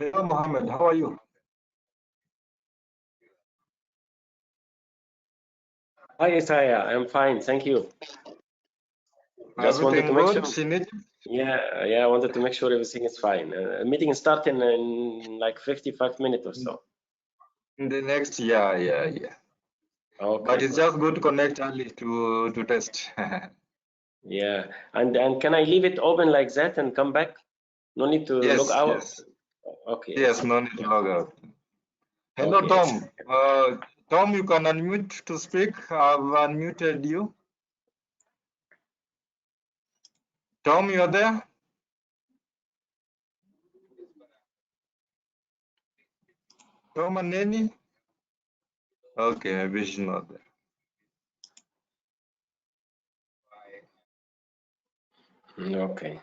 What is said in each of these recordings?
Hello, Mohammed. How are you? Hi, Isaiah. I'm fine, thank you. Just wanted to Everything make good sure. in Egypt? Yeah, I wanted to make sure everything is fine. Meeting starting in like 55 minutes or so. In the next year, yeah. Okay. But it's just good to connect early to test. Yeah, and can I leave it open like that and come back? No need to log Yes, out. yes. Okay. Yes, no need to log out. Hello, Okay. Tom. Tom, you can unmute to speak. I've unmuted you. Tom, you're there? Tom and Neni? Okay, maybe she's not there. Okay.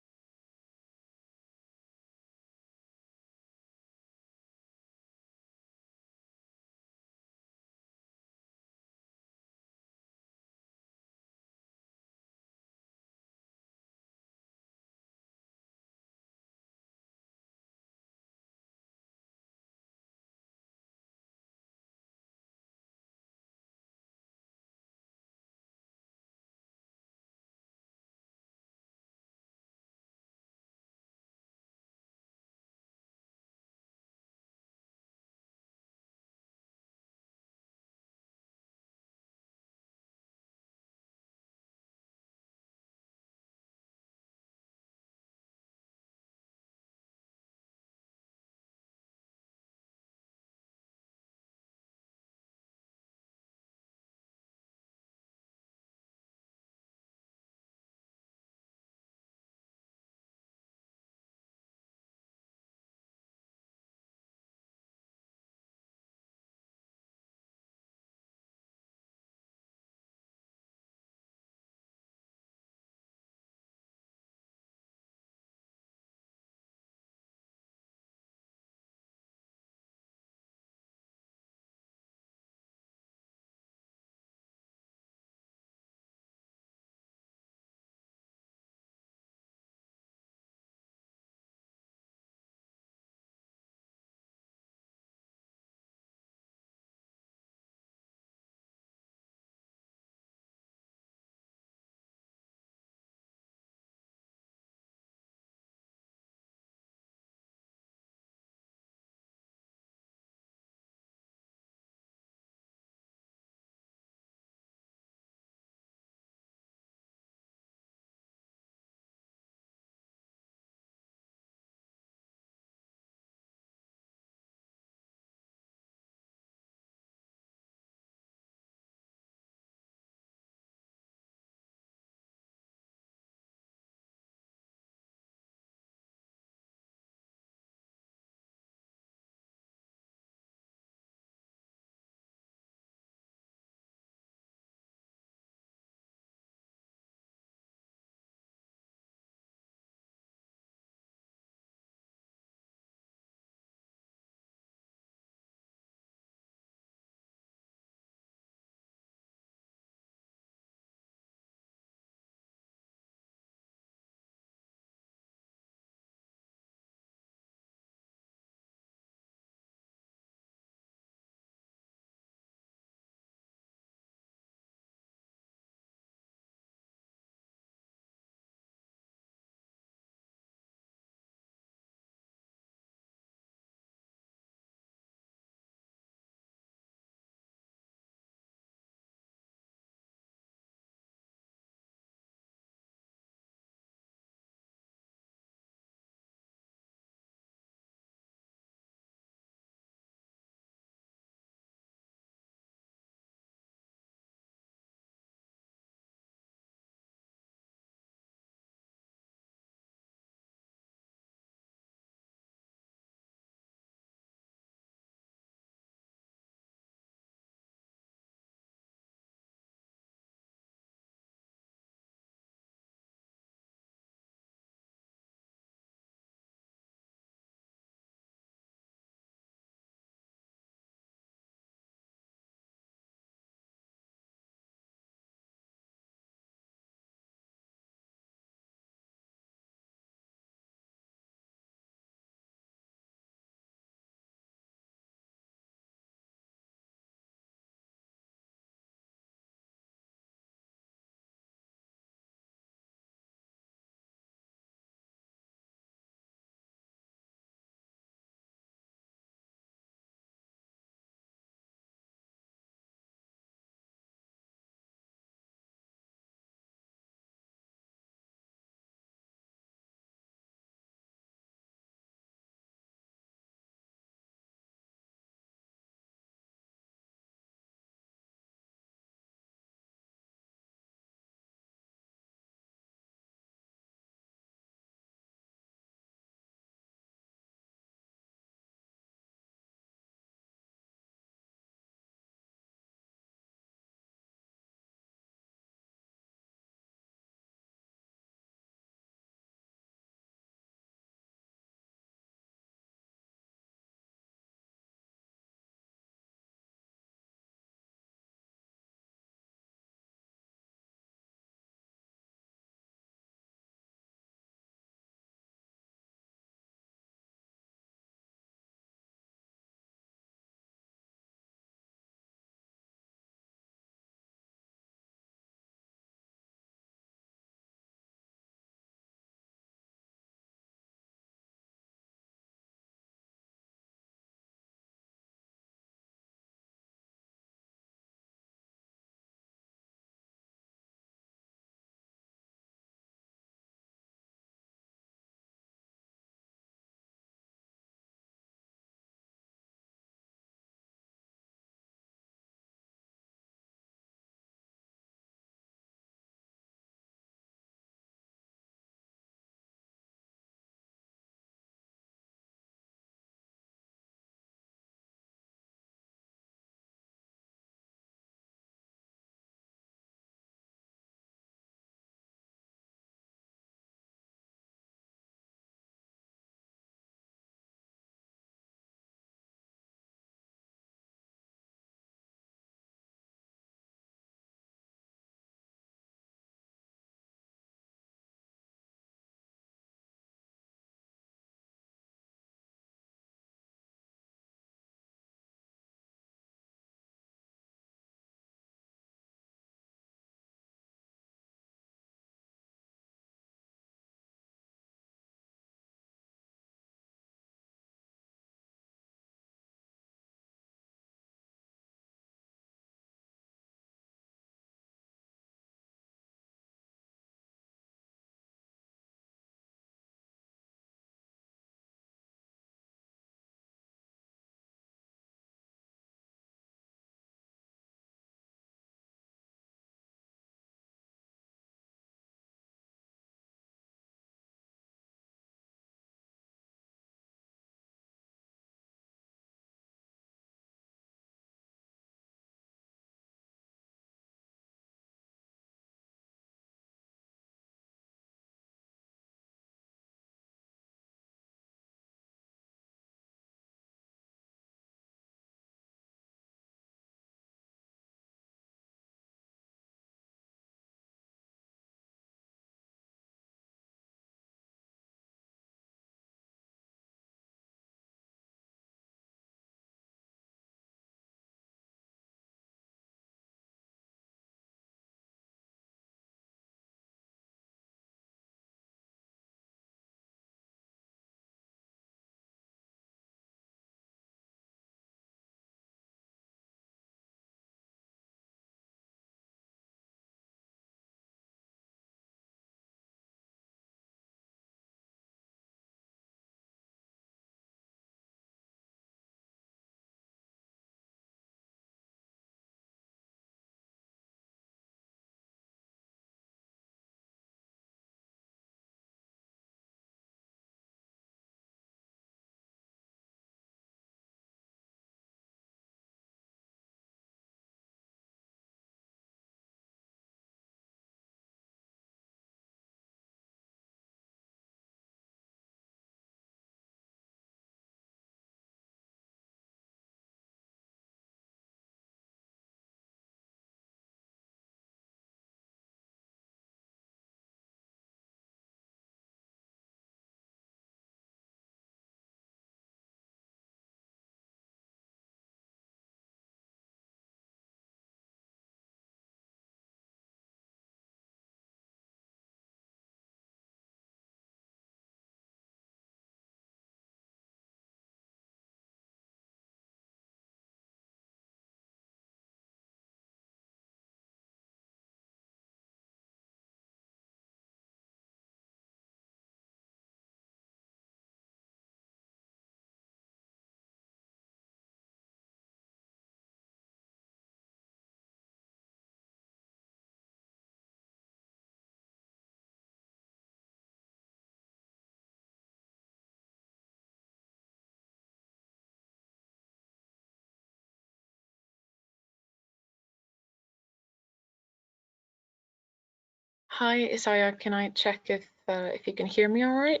Hi, Isaiah. Can I check if you can hear me all right?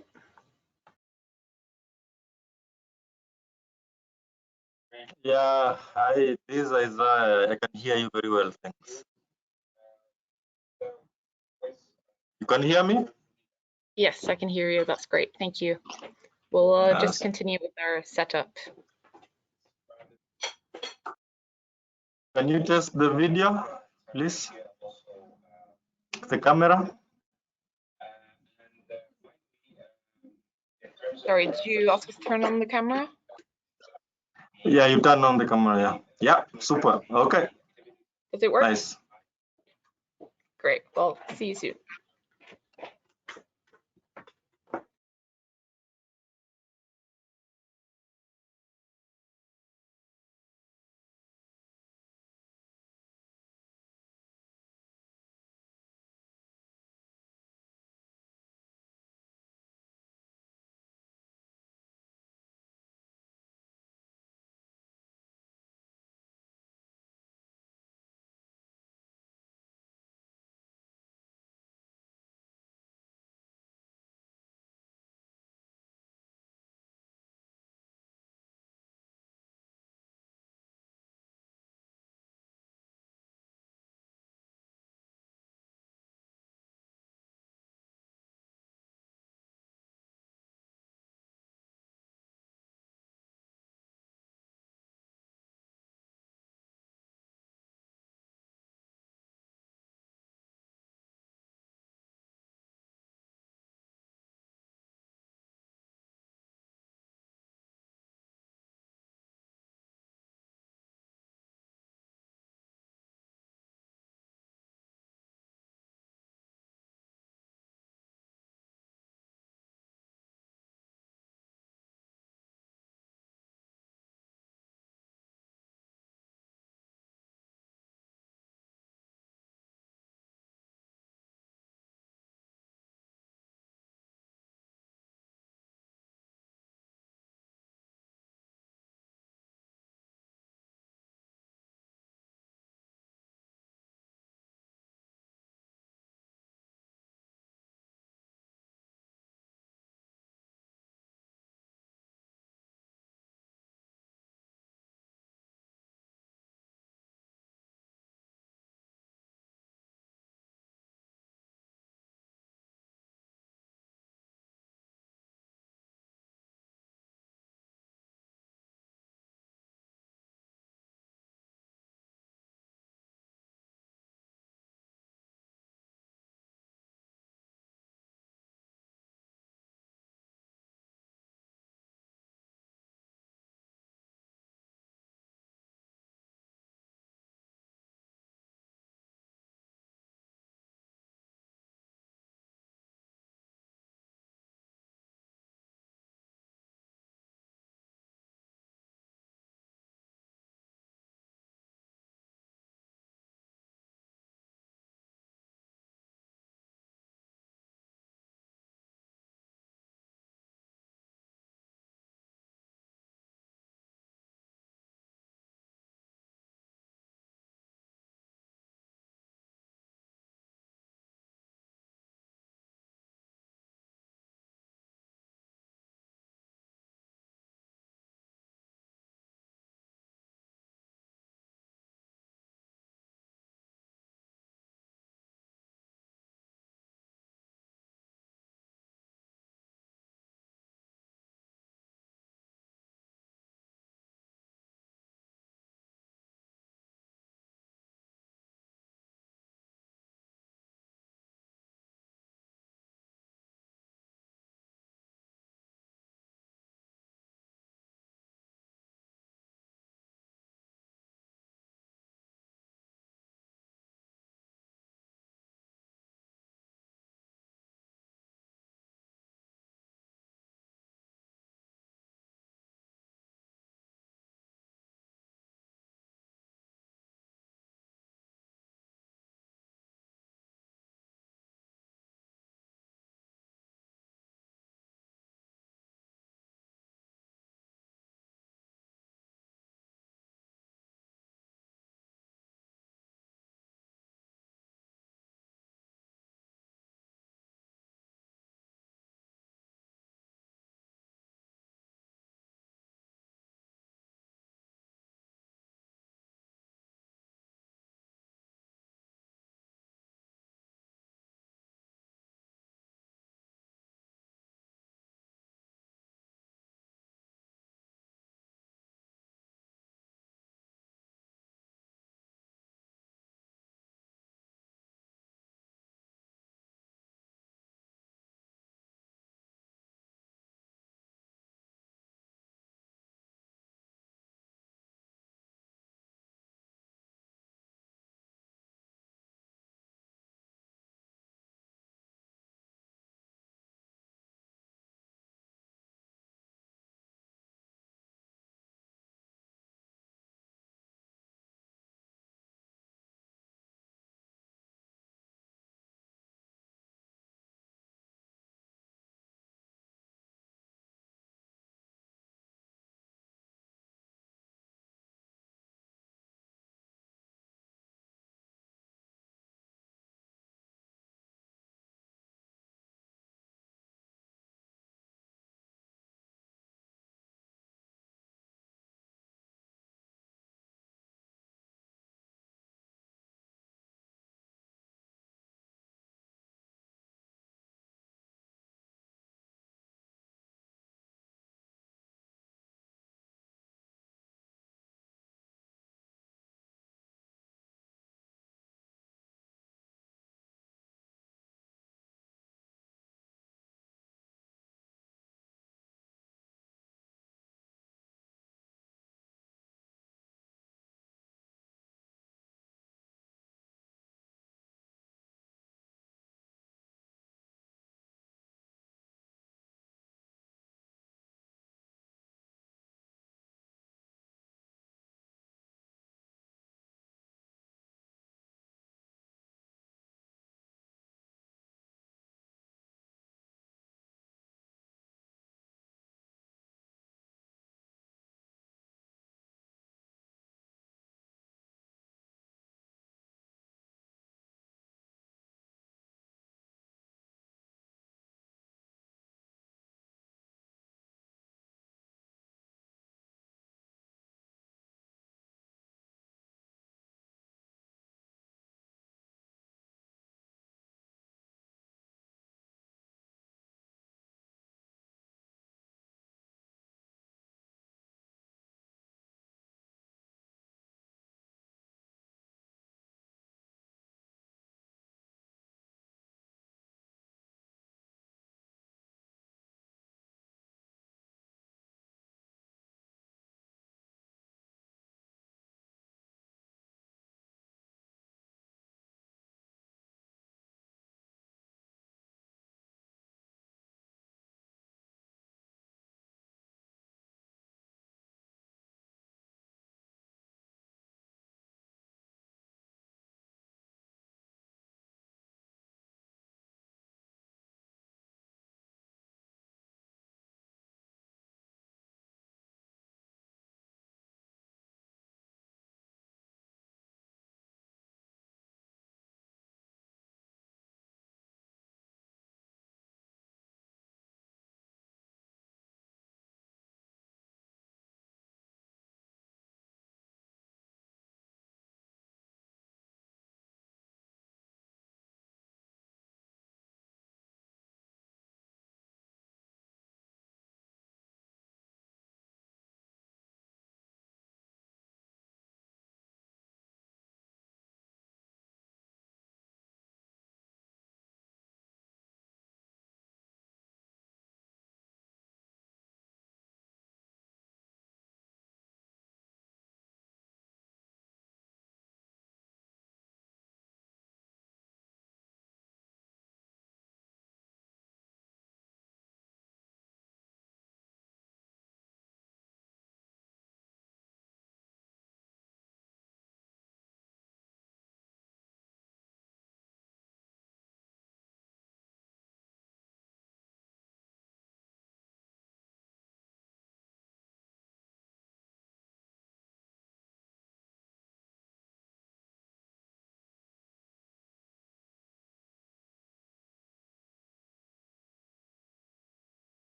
Yeah, hi, this is Isaiah. I can hear you very well, thanks. You can hear me? Yes, I can hear you. That's great. Thank you. We'll just Yes. continue with our setup. Can you test the video, please? The camera? Sorry, did you ask us to turn on the camera? Yeah, you turn on the camera, yeah. Yeah, super. Okay, Does it work? nice. Great. Well, see you soon.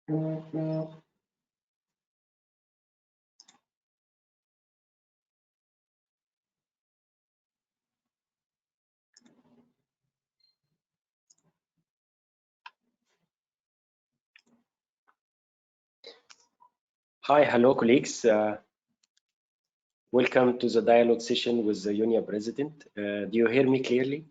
Hi, hello, colleagues. Welcome to the dialogue session with the UNEA president. Do you hear me clearly?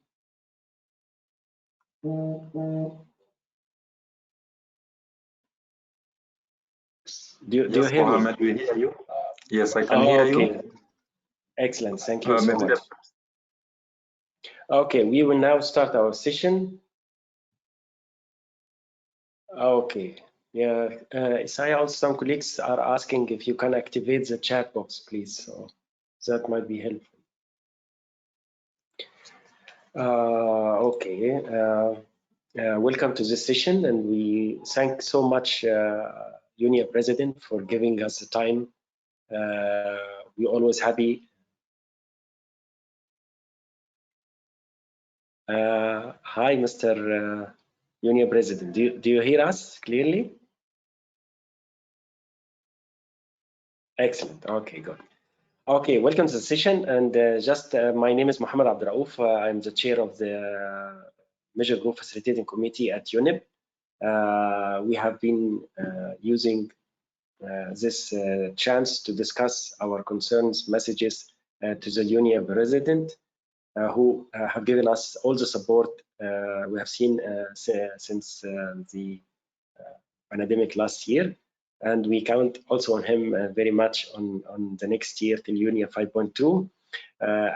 Do you Yes, hear Mohammed, me? we hear you. Yes, I can hear Okay. you. Excellent. Thank you so much. Mr. Okay, we will now start our session. Okay. Yeah, Isaiah, some colleagues are asking if you can activate the chat box, please. So that might be helpful. Okay. Welcome to this session, and we thank so much UNEA President for giving us the time. We're always happy. Hi, Mr. UNEA President. Do you hear us clearly? Excellent. Okay, good. Okay, welcome to the session. And my name is Mohammed Abduraouf. I'm the chair of the Measure Group Facilitating Committee at UNEP. We have been using this chance to discuss our concerns, messages to the UNEA President, who have given us all the support we have seen since the pandemic last year. And we count also on him very much on the next year till UNEA 5.2.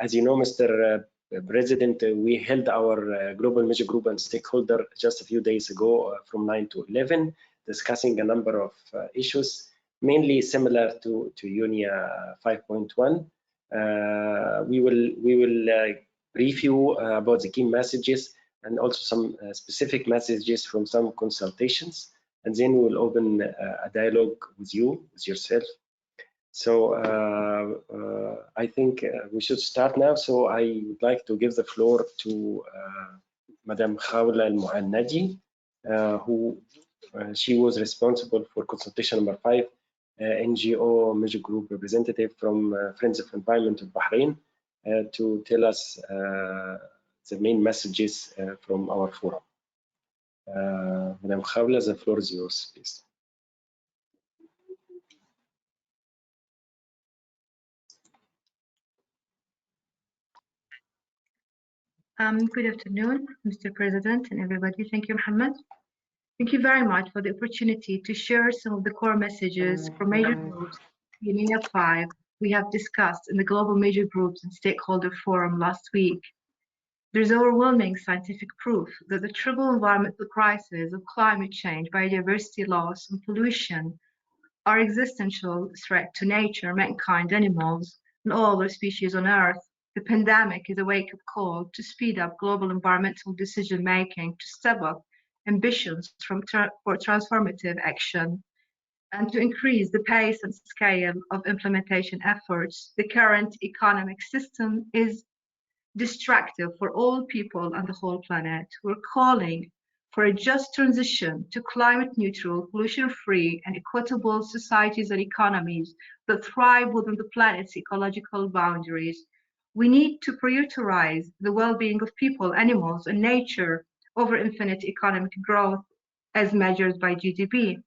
As you know, Mr. President, we held our global measure group and stakeholder just a few days ago from 9 to 11, discussing a number of issues, mainly similar to UNEA 5.1. We will brief you about the key messages and also some specific messages from some consultations, and then we will open a dialogue with you, with yourself. So I think we should start now. So I would like to give the floor to Madam Khawla Al-Muhannadi, who she was responsible for consultation number 5, NGO Measure Group representative from Friends of Environment of Bahrain, to tell us the main messages from our forum. Madam Khawla, the floor is yours, please. Good afternoon, Mr. President and everybody. Thank you, Mohammed. Thank you very much for the opportunity to share some of the core messages from major groups, UNEA-5, we have discussed in the Global Major Groups and Stakeholder Forum last week. There's overwhelming scientific proof that the triple environmental crisis of climate change, biodiversity loss, and pollution are existential threat to nature, mankind, animals, and all other species on Earth. The pandemic is a wake-up call to speed up global environmental decision-making, to step up ambitions for transformative action, and to increase the pace and scale of implementation efforts. The current economic system is destructive for all people on the whole planet. We're calling for a just transition to climate-neutral, pollution-free, and equitable societies and economies that thrive within the planet's ecological boundaries. We need to prioritize the well-being of people, animals, and nature over infinite economic growth as measured by GDP.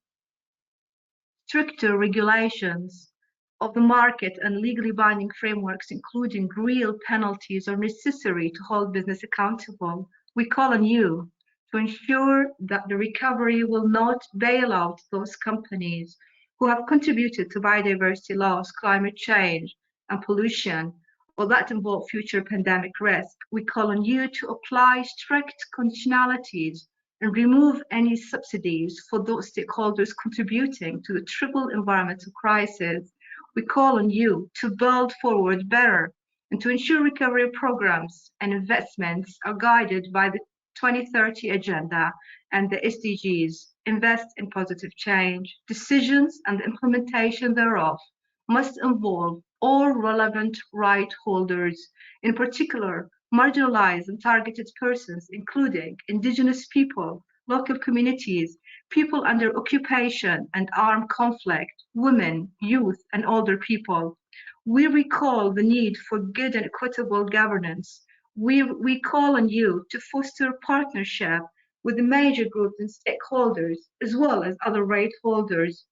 Stricter regulations of the market and legally binding frameworks, including real penalties, are necessary to hold business accountable. We call on you to ensure that the recovery will not bail out those companies who have contributed to biodiversity loss, climate change, and pollution, or that involve future pandemic risk. We call on you to apply strict conditionalities and remove any subsidies for those stakeholders contributing to the triple environmental crisis. We call on you to build forward better and to ensure recovery programs and investments are guided by the 2030 Agenda and the SDGs. Invest in positive change. Decisions and the implementation thereof must involve all relevant right holders, in particular marginalized and targeted persons, including indigenous people, local communities, people under occupation and armed conflict, women, youth, and older people. We recall the need for good and equitable governance. We call on you to foster partnership with the major groups and stakeholders, as well as other right holders,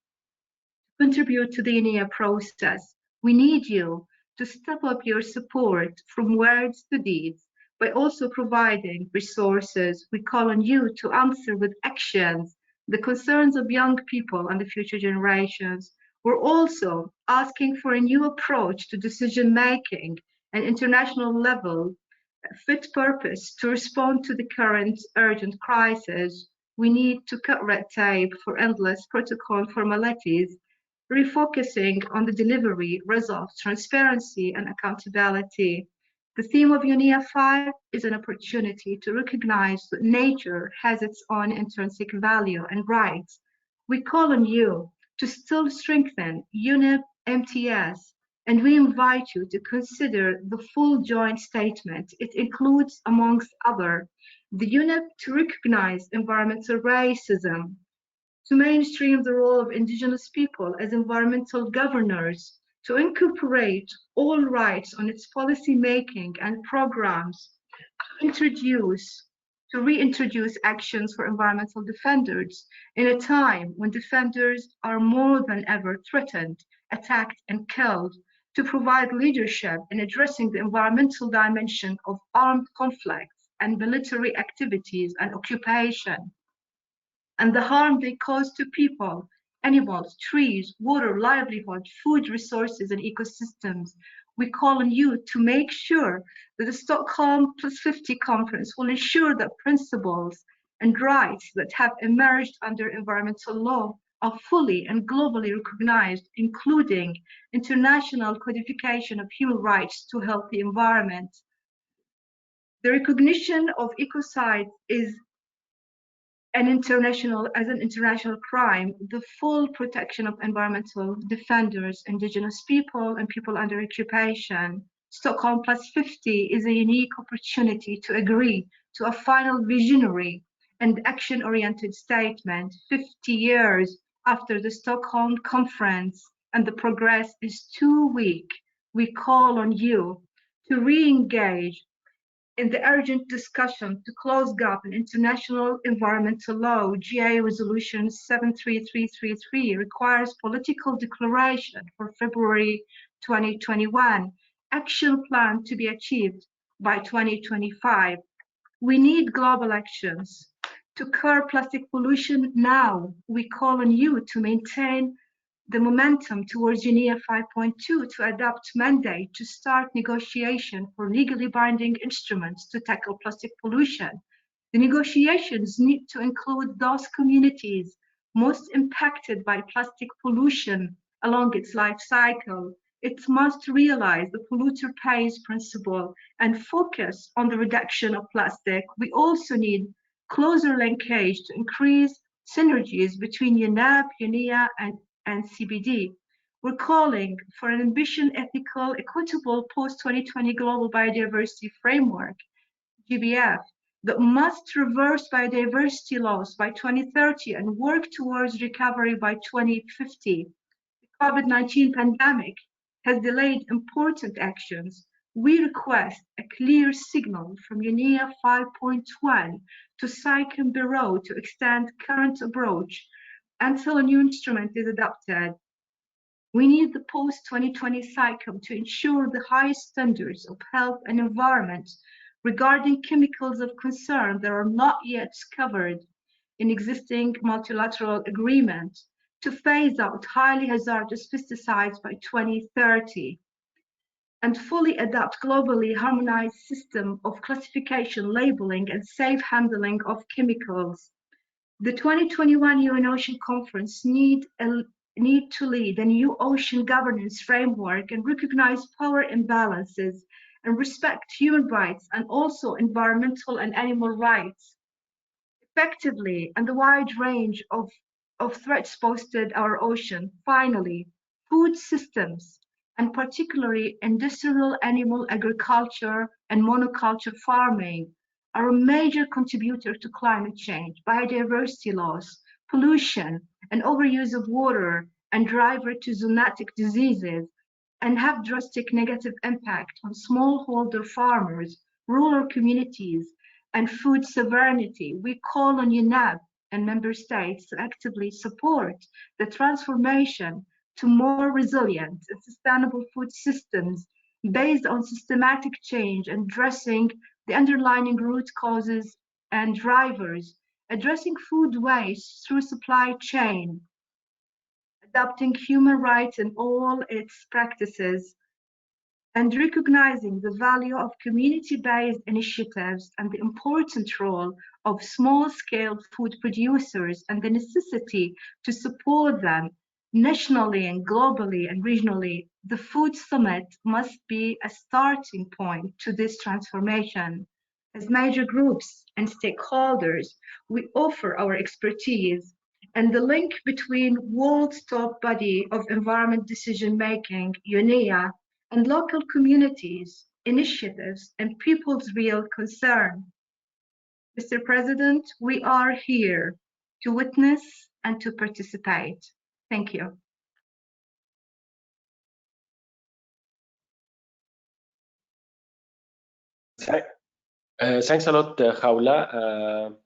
contribute to the UNEA process. We need you to step up your support from words to deeds by also providing resources. We call on you to answer with actions the concerns of young people and the future generations. We're also asking for a new approach to decision making and international level fit purpose to respond to the current urgent crisis. We need to cut red tape for endless protocol formalities, refocusing on the delivery, results, transparency, and accountability. The theme of UNEA-5 is an opportunity to recognize that nature has its own intrinsic value and rights. We call on you to still strengthen UNEP MTS, and we invite you to consider the full joint statement. It includes, amongst other, the UNEP to recognize environmental racism, to mainstream the role of indigenous people as environmental governors, to incorporate all rights on its policy making and programs, to reintroduce actions for environmental defenders in a time when defenders are more than ever threatened, attacked, and killed, to provide leadership in addressing the environmental dimension of armed conflicts and military activities and occupation, and the harm they cause to people, animals, trees, water, livelihood, food resources, and ecosystems. We call on you to make sure that the Stockholm +50 conference will ensure that principles and rights that have emerged under environmental law are fully and globally recognized, including international codification of human rights to a healthy environment. The recognition of ecocide is an international crime, the full protection of environmental defenders, indigenous people, and people under occupation. Stockholm +50 is a unique opportunity to agree to a final visionary and action-oriented statement 50 years after the Stockholm conference, and the progress is too weak. We call on you to re-engage in the urgent discussion to close gap in international environmental law. GA Resolution 73333 requires political declaration for February 2021, action plan to be achieved by 2025. We need global actions to curb plastic pollution now. We call on you to maintain the momentum towards UNEA 5.2 to adopt mandate to start negotiation for legally binding instruments to tackle plastic pollution. The negotiations need to include those communities most impacted by plastic pollution along its life cycle. It must realize the polluter pays principle and focus on the reduction of plastic. We also need closer linkage to increase synergies between UNEP, UNEA, and CBD. We're calling for an ambitious, ethical, equitable post-2020 global biodiversity framework, GBF, that must reverse biodiversity loss by 2030 and work towards recovery by 2050. The COVID-19 pandemic has delayed important actions. We request a clear signal from UNEA 5.1 to SICOM Bureau to extend current approach until a new instrument is adopted. We need the post-2020 cycle to ensure the highest standards of health and environment regarding chemicals of concern that are not yet covered in existing multilateral agreements, to phase out highly hazardous pesticides by 2030, and fully adopt globally harmonized system of classification, labeling, and safe handling of chemicals. The 2021 UN Ocean Conference need to lead a new ocean governance framework and recognize power imbalances and respect human rights and also environmental and animal rights effectively, and the wide range of threats posted our ocean. Finally, food systems, and particularly industrial animal agriculture and monoculture farming, are a major contributor to climate change, biodiversity loss, pollution, and overuse of water, and driver to zoonotic diseases, and have drastic negative impact on smallholder farmers, rural communities, and food sovereignty. We call on UNEA and member states to actively support the transformation to more resilient and sustainable food systems based on systematic change and addressing the underlying root causes and drivers, addressing food waste through supply chain, adopting human rights in all its practices, and recognizing the value of community-based initiatives and the important role of small-scale food producers and the necessity to support them nationally and globally and regionally. The Food Summit must be a starting point to this transformation. As major groups and stakeholders, we offer our expertise and the link between world's top body of environment decision-making, UNEA, and local communities, initiatives, and people's real concern. Mr. President, we are here to witness and to participate. Thank you. Thanks a lot, Khawla.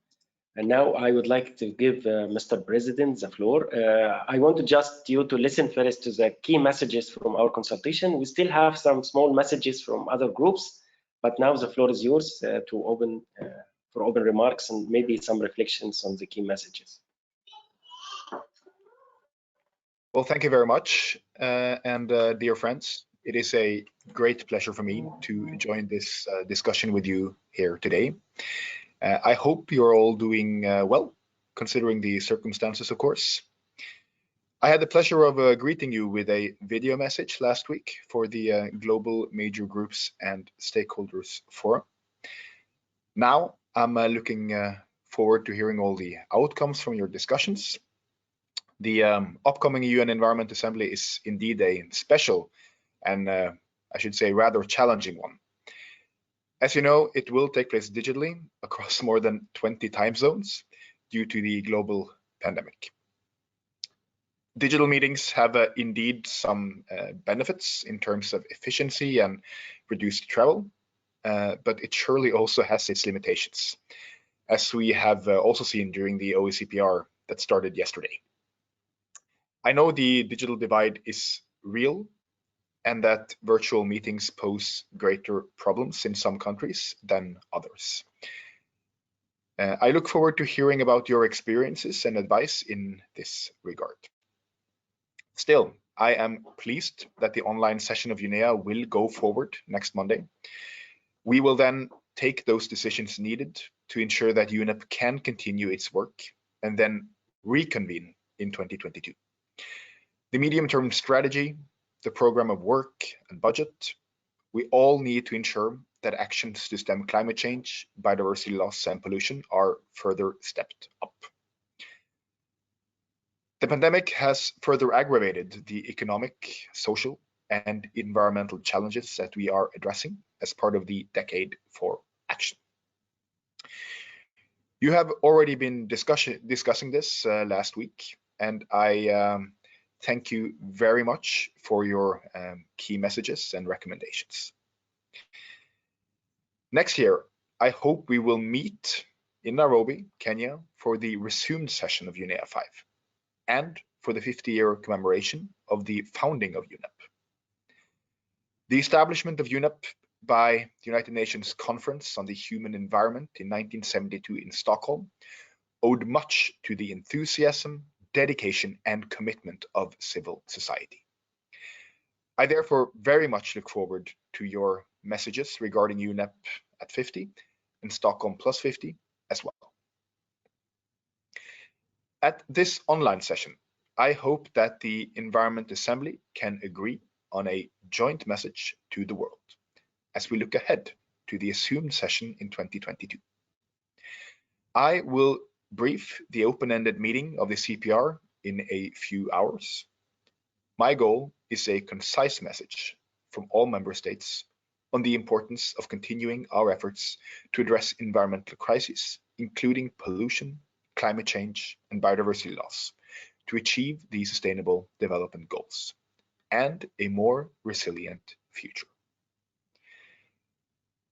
And now I would like to give Mr. President the floor. I want to just you to listen first to the key messages from our consultation. We still have some small messages from other groups, but now the floor is yours to open for open remarks and maybe some reflections on the key messages. Well, thank you very much. Dear friends, it is a great pleasure for me to join this discussion with you here today. I hope you're all doing well, considering the circumstances, of course. I had the pleasure of greeting you with a video message last week for the Global Major Groups and Stakeholders Forum. Now I'm looking forward to hearing all the outcomes from your discussions. The upcoming UN Environment Assembly is indeed a special and I should say rather challenging one. As you know, it will take place digitally across more than 20 time zones due to the global pandemic. Digital meetings have indeed some benefits in terms of efficiency and reduced travel, but it surely also has its limitations, as we have also seen during the OECPR that started yesterday. I know the digital divide is real and that virtual meetings pose greater problems in some countries than others. I look forward to hearing about your experiences and advice in this regard. Still, I am pleased that the online session of UNEA will go forward next Monday. We will then take those decisions needed to ensure that UNEP can continue its work and then reconvene in 2022. The medium-term strategy, the program of work and budget, we all need to ensure that actions to stem climate change, biodiversity loss and pollution are further stepped up. The pandemic has further aggravated the economic, social and environmental challenges that we are addressing as part of the Decade for Action. You have already been discussing this last week, and I thank you very much for your key messages and recommendations. Next year, I hope we will meet in Nairobi, Kenya, for the resumed session of UNEA-5 and for the 50-year commemoration of the founding of UNEP. The establishment of UNEP by the United Nations Conference on the Human Environment in 1972 in Stockholm owed much to the enthusiasm, dedication and commitment of civil society. I therefore very much look forward to your messages regarding UNEP at 50 and Stockholm plus 50 as well. At this online session, I hope that the Environment Assembly can agree on a joint message to the world as we look ahead to the assumed session in 2022. I will brief the open-ended meeting of the CPR in a few hours. My goal is a concise message from all member states on the importance of continuing our efforts to address environmental crises, including pollution, climate change, and biodiversity loss, to achieve the Sustainable Development Goals and a more resilient future.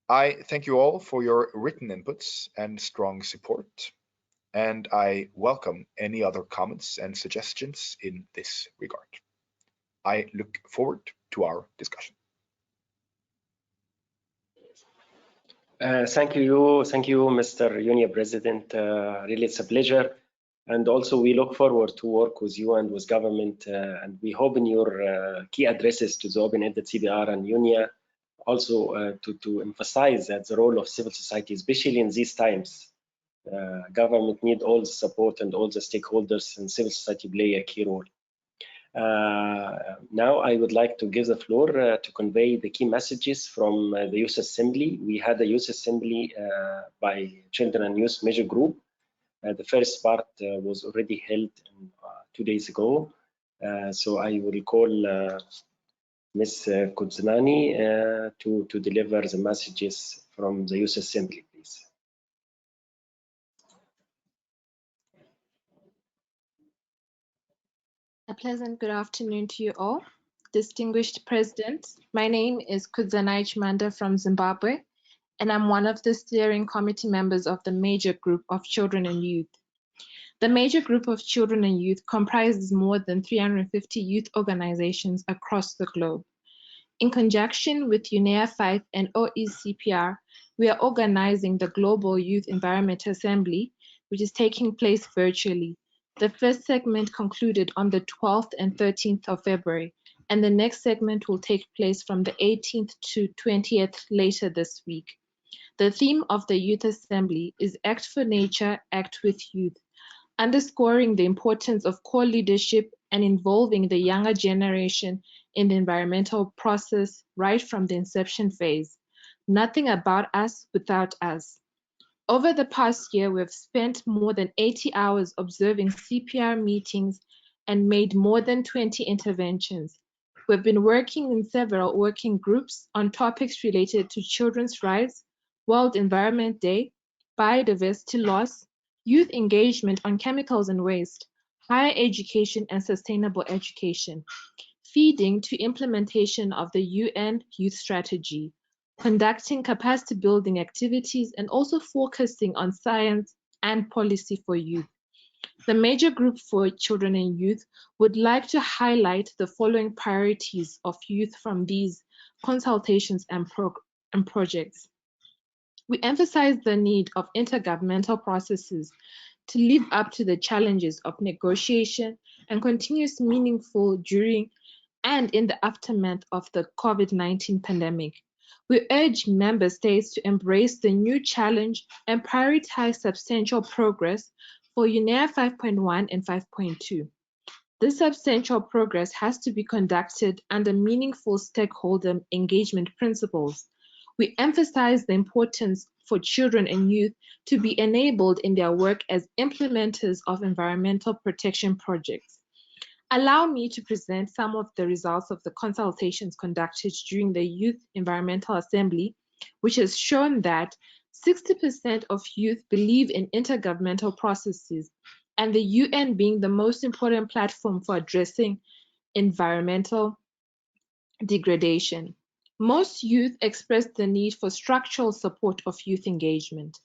I thank you all for your written inputs and strong support, and I welcome any other comments and suggestions in this regard. I look forward to our discussion. Thank you, Mr. UNEA President. Really, it's a pleasure. And also, we look forward to work with you and with government. And we hope in your key addresses to the open-ended CBR and UNEA also to emphasize that the role of civil society, especially in these times, government need all the support and all the stakeholders, and civil society play a key role. Now I would like to give the floor to convey the key messages from the Youth Assembly. We had a Youth Assembly by Children and Youth Major Group. The first part was already held 2 days ago. So I will call Ms. Kudzanani to deliver the messages from the Youth Assembly, please. A pleasant good afternoon to you all. Distinguished President, my name is Kudzanai Chimanda from Zimbabwe, and I'm one of the steering committee members of the Major Group of Children and Youth. The Major Group of Children and Youth comprises more than 350 youth organizations across the globe. In conjunction with UNEA-5 and OECPR, we are organizing the Global Youth Environment Assembly, which is taking place virtually. The first segment concluded on the 12th and 13th of February, and the next segment will take place from the 18th to 20th later this week. The theme of the Youth Assembly is Act for Nature, Act with Youth, underscoring the importance of core leadership and involving the younger generation in the environmental process right from the inception phase. Nothing about us without us. Over the past year, we've spent more than 80 hours observing CPR meetings and made more than 20 interventions. We've been working in several working groups on topics related to children's rights, World Environment Day, biodiversity loss, youth engagement on chemicals and waste, higher education and sustainable education, feeding to implementation of the UN Youth Strategy, conducting capacity building activities, and also focusing on science and policy for youth. The Major Group for Children and Youth would like to highlight the following priorities of youth from these consultations and projects. We emphasize the need of intergovernmental processes to live up to the challenges of negotiation and continuous meaningful during and in the aftermath of the COVID-19 pandemic. We urge member states to embrace the new challenge and prioritize substantial progress for UNEA 5.1 and 5.2. This substantial progress has to be conducted under meaningful stakeholder engagement principles. We emphasize the importance for children and youth to be enabled in their work as implementers of environmental protection projects. Allow me to present some of the results of the consultations conducted during the Youth Environmental Assembly, which has shown that 60% of youth believe in intergovernmental processes, and the UN being the most important platform for addressing environmental degradation. Most youth expressed the need for structural support of youth engagement.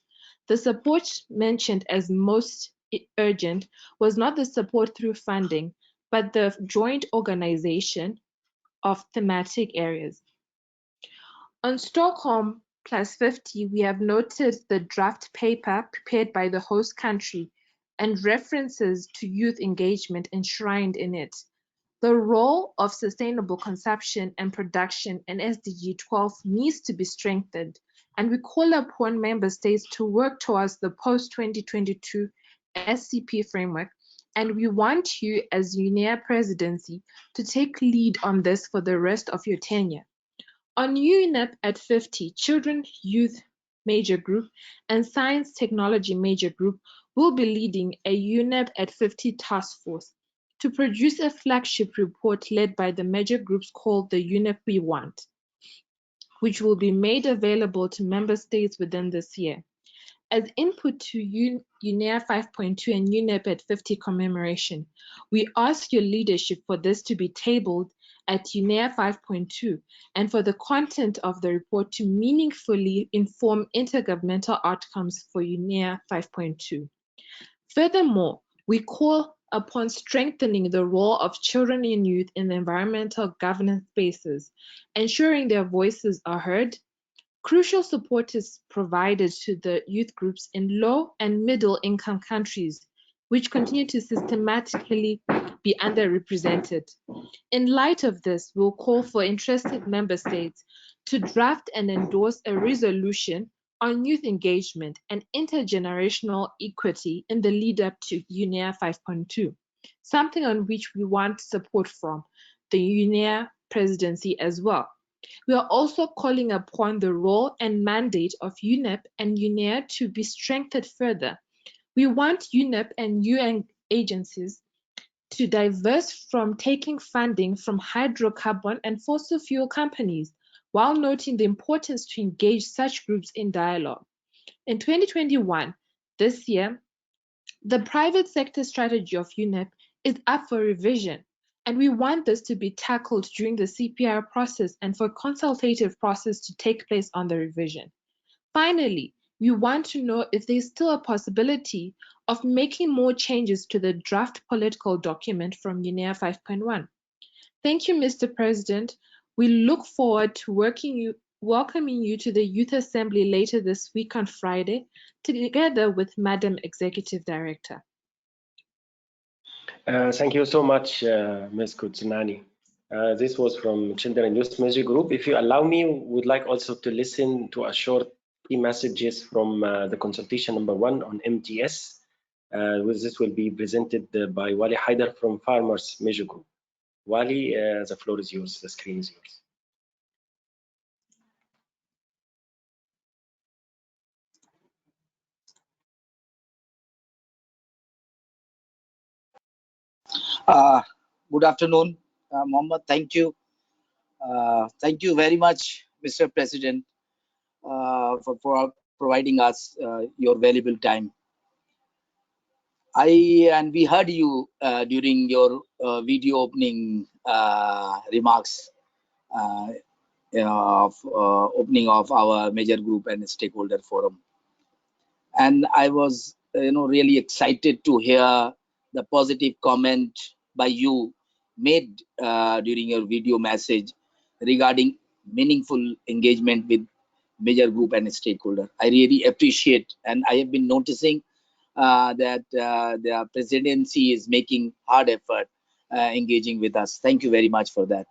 The support mentioned as most urgent was not the support through funding, but the joint organization of thematic areas. On Stockholm Plus 50, we have noted the draft paper prepared by the host country and references to youth engagement enshrined in it. The role of sustainable consumption and production in SDG 12 needs to be strengthened, and we call upon member states to work towards the post-2022 SCP framework, and we want you as UNEA presidency to take lead on this for the rest of your tenure. On UNEP at 50, Children, Youth Major Group and Science Technology Major Group will be leading a UNEP at 50 task force to produce a flagship report led by the major groups called the UNEP We Want. which will be made available to member states within this year. As input to UNEA 5.2 and UNEP at 50 commemoration, we ask your leadership for this to be tabled at UNEA 5.2 and for the content of the report to meaningfully inform intergovernmental outcomes for UNEA 5.2. Furthermore, we call upon strengthening the role of children and youth in the environmental governance spaces, ensuring their voices are heard. Crucial support is provided to the youth groups in low and middle income countries, which continue to systematically be underrepresented. In light of this, we'll call for interested member states to draft and endorse a resolution on youth engagement and intergenerational equity in the lead up to UNEA 5.2, something on which we want support from the UNEA presidency as well. We are also calling upon the role and mandate of UNEP and UNEA to be strengthened further. We want UNEP and UN agencies to divest from taking funding from hydrocarbon and fossil fuel companies, while noting the importance to engage such groups in dialogue. In 2021, this year, the private sector strategy of UNEP is up for revision, and we want this to be tackled during the CPR process and for consultative process to take place on the revision. Finally, we want to know if there's still a possibility of making more changes to the draft political document from UNEA 5.1. Thank you, Mr. President. We look forward to welcoming you to the Youth Assembly later this week on Friday, together with Madam Executive Director. Thank you so much, Ms. Kutsunani. This was from Children and Youth Measure Group. If you allow me, we'd like also to listen to a short key messages from the consultation number 1 on MTS. This will be presented by Wali Haider from Farmers Measure Group. Wali, the floor is yours, the screen is yours. Good afternoon, Mohammed. Thank you. Thank you very much, Mr. President, for providing us your valuable time. We heard you during your video opening remarks of opening of our major group and stakeholder forum, and I was really excited to hear the positive comment by you made during your video message regarding meaningful engagement with major group and stakeholder. I really appreciate, and I have been noticing that the presidency is making hard effort engaging with us. Thank you very much for that.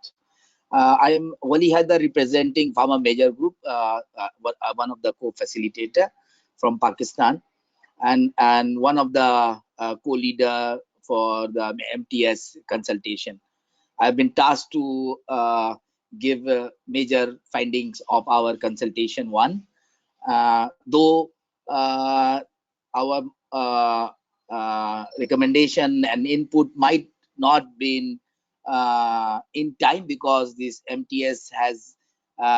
I am Wali Haider, representing Farmer Major Group, one of the co-facilitator from Pakistan, and one of the co-leader for the MTS consultation. I've been tasked to give major findings of our consultation 1. Though our recommendation and input might not been in time, because this MTS has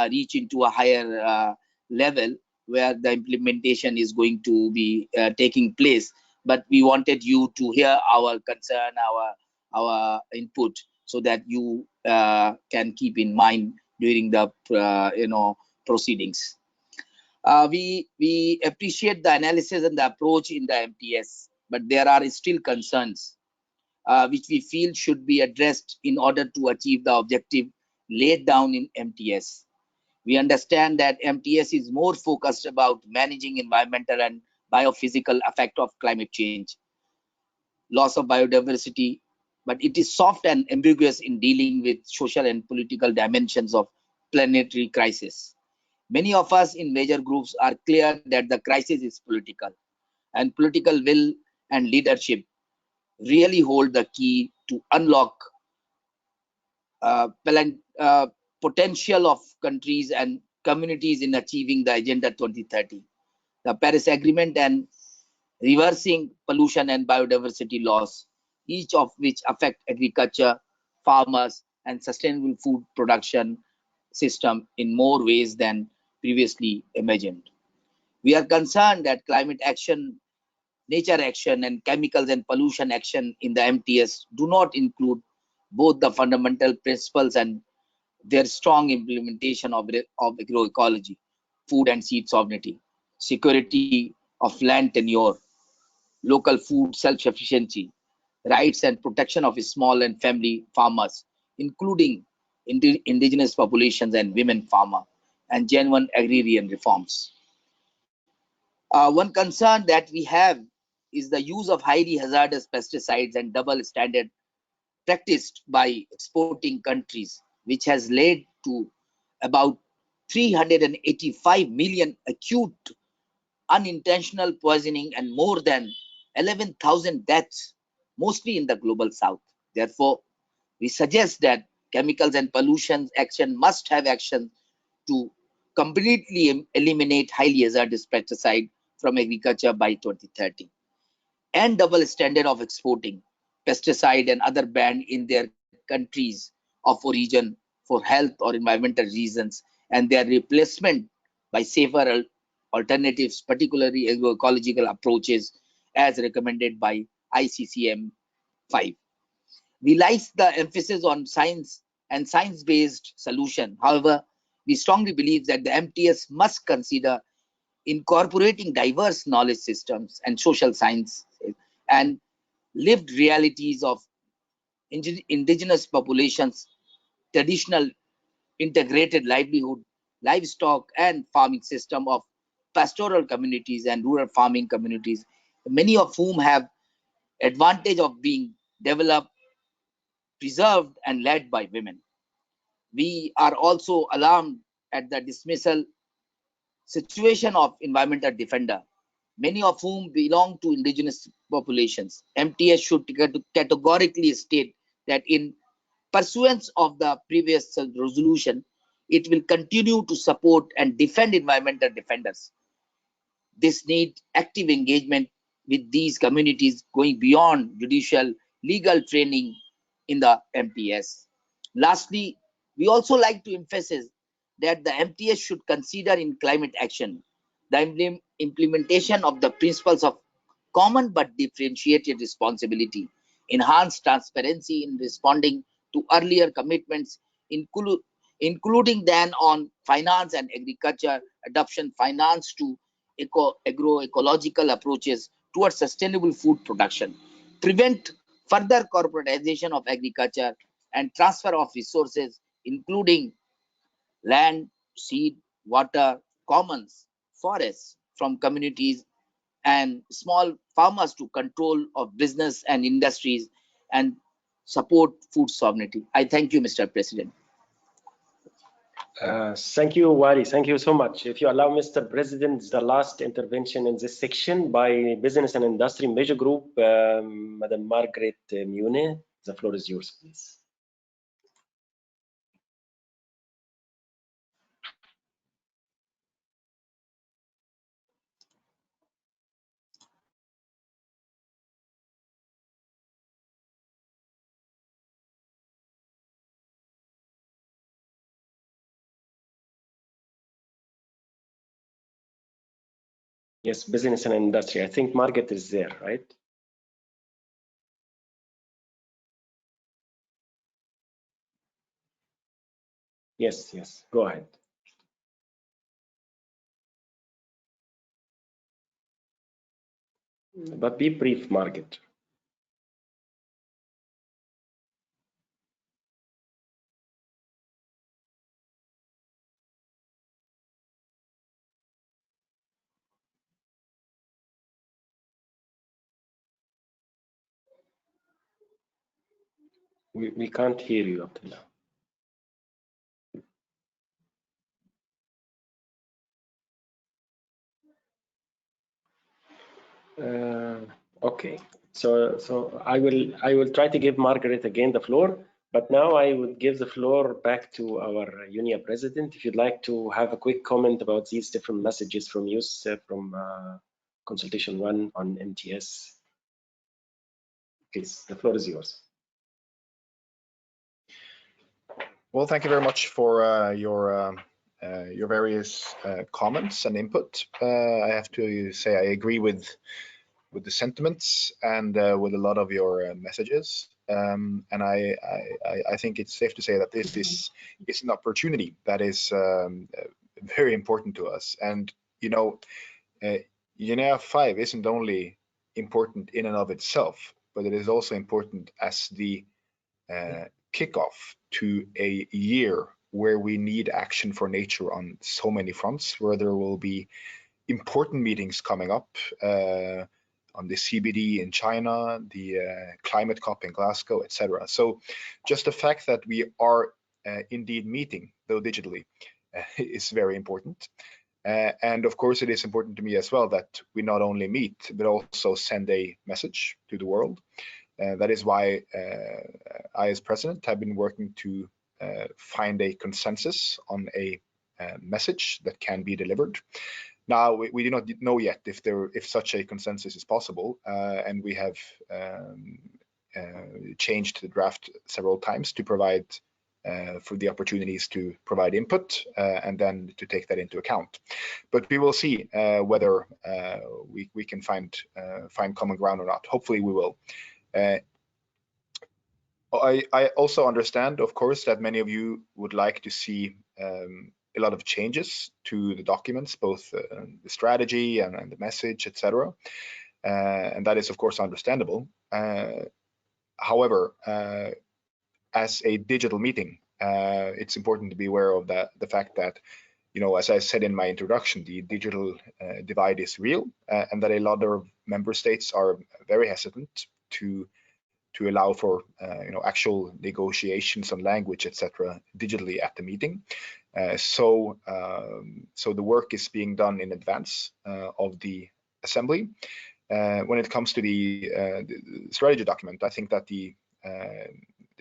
reached into a higher level where the implementation is going to be taking place. But we wanted you to hear our concern, our input, so that you can keep in mind during the proceedings. We appreciate the analysis and the approach in the MTS, but there are still concerns which we feel should be addressed in order to achieve the objective laid down in MTS. We understand that MTS is more focused about managing environmental and biophysical effect of climate change, loss of biodiversity, but it is soft and ambiguous in dealing with social and political dimensions of planetary crisis. Many of us in major groups are clear that the crisis is political, and political will and leadership really hold the key to unlock potential of countries and communities in achieving the Agenda 2030, the Paris Agreement, and reversing pollution and biodiversity loss, each of which affect agriculture, farmers, and sustainable food production system in more ways than previously imagined. We are concerned that climate action, nature action, and chemicals and pollution action in the MTS do not include both the fundamental principles and their strong implementation of agroecology, food and seed sovereignty, security of land tenure, local food self-sufficiency, rights and protection of small and family farmers, including indigenous populations and women farmers, and genuine agrarian reforms. One concern that we have is the use of highly hazardous pesticides and double standard practiced by exporting countries, which has led to about 385 million acute unintentional poisoning and more than 11,000 deaths, mostly in the global south. Therefore, we suggest that chemicals and pollution action must have action to completely eliminate highly hazardous pesticide from agriculture by 2030, and double standard of exporting pesticide and other banned in their countries of origin for health or environmental reasons, and their replacement by safer alternatives, particularly agroecological approaches as recommended by ICCM 5. We like the emphasis on science and science-based solution. However, we strongly believe that the MTS must consider incorporating diverse knowledge systems and social science and lived realities of indigenous populations, traditional integrated livelihood, livestock and farming system of pastoral communities and rural farming communities, many of whom have advantage of being developed, preserved and led by women. We are also alarmed at the dismissal situation of environmental defender, many of whom belong to indigenous populations. MTS should categorically state that in pursuance of the previous resolution, it will continue to support and defend environmental defenders. This needs active engagement with these communities going beyond judicial legal training in the MTS. Lastly, we also like to emphasize that the MTS should consider in climate action the implementation of the principles of common but differentiated responsibility, enhanced transparency in responding to earlier commitments, including then on finance and agriculture, adoption finance to agroecological approaches towards sustainable food production, prevent further corporatization of agriculture and transfer of resources, including land, seed, water, commons, forests from communities and small farmers to control of business and industries and support food sovereignty. I thank you, Mr. President. Thank you, Wali. Thank you so much. If you allow, Mr. President, the last intervention in this section by Business and Industry Major Group, Madam Margaret Mune. The floor is yours, please. Yes, Business and Industry. I think Margaret is there, right? Yes, yes, go ahead. But be brief, Margaret. We can't hear you up to now. Okay, so I will try to give Margaret again the floor, but now I would give the floor back to our UNEA president. If you'd like to have a quick comment about these different messages from Yusuf from consultation 1 on MTS, please, the floor is yours. Well, thank you very much for your various comments and input. I have to say I agree with the sentiments and with a lot of your messages. And I think it's safe to say that this is an opportunity that is very important to us. And you know, UNEA-5 isn't only important in and of itself, but it is also important as the kickoff to a year where we need action for nature on so many fronts, where there will be important meetings coming up on the CBD in China, the climate COP in Glasgow, etc. So just the fact that we are indeed meeting, though digitally, is very important. And of course, it is important to me as well that we not only meet, but also send a message to the world. That is why I, as president, have been working to find a consensus on a message that can be delivered. Now, we do not know yet if such a consensus is possible, and we have changed the draft several times to provide for the opportunities to provide input and then to take that into account. But we will see whether we can find common ground or not. Hopefully, we will. I also understand, of course, that many of you would like to see a lot of changes to the documents, both the strategy and the message, etc. And that is, of course, understandable. However, as a digital meeting, it's important to be aware of the fact that, you know, as I said in my introduction, the digital divide is real, and that a lot of member states are very hesitant to allow for you know, actual negotiations on language, etc., digitally at the meeting. So the work is being done in advance of the assembly. When it comes to the strategy document, I think that the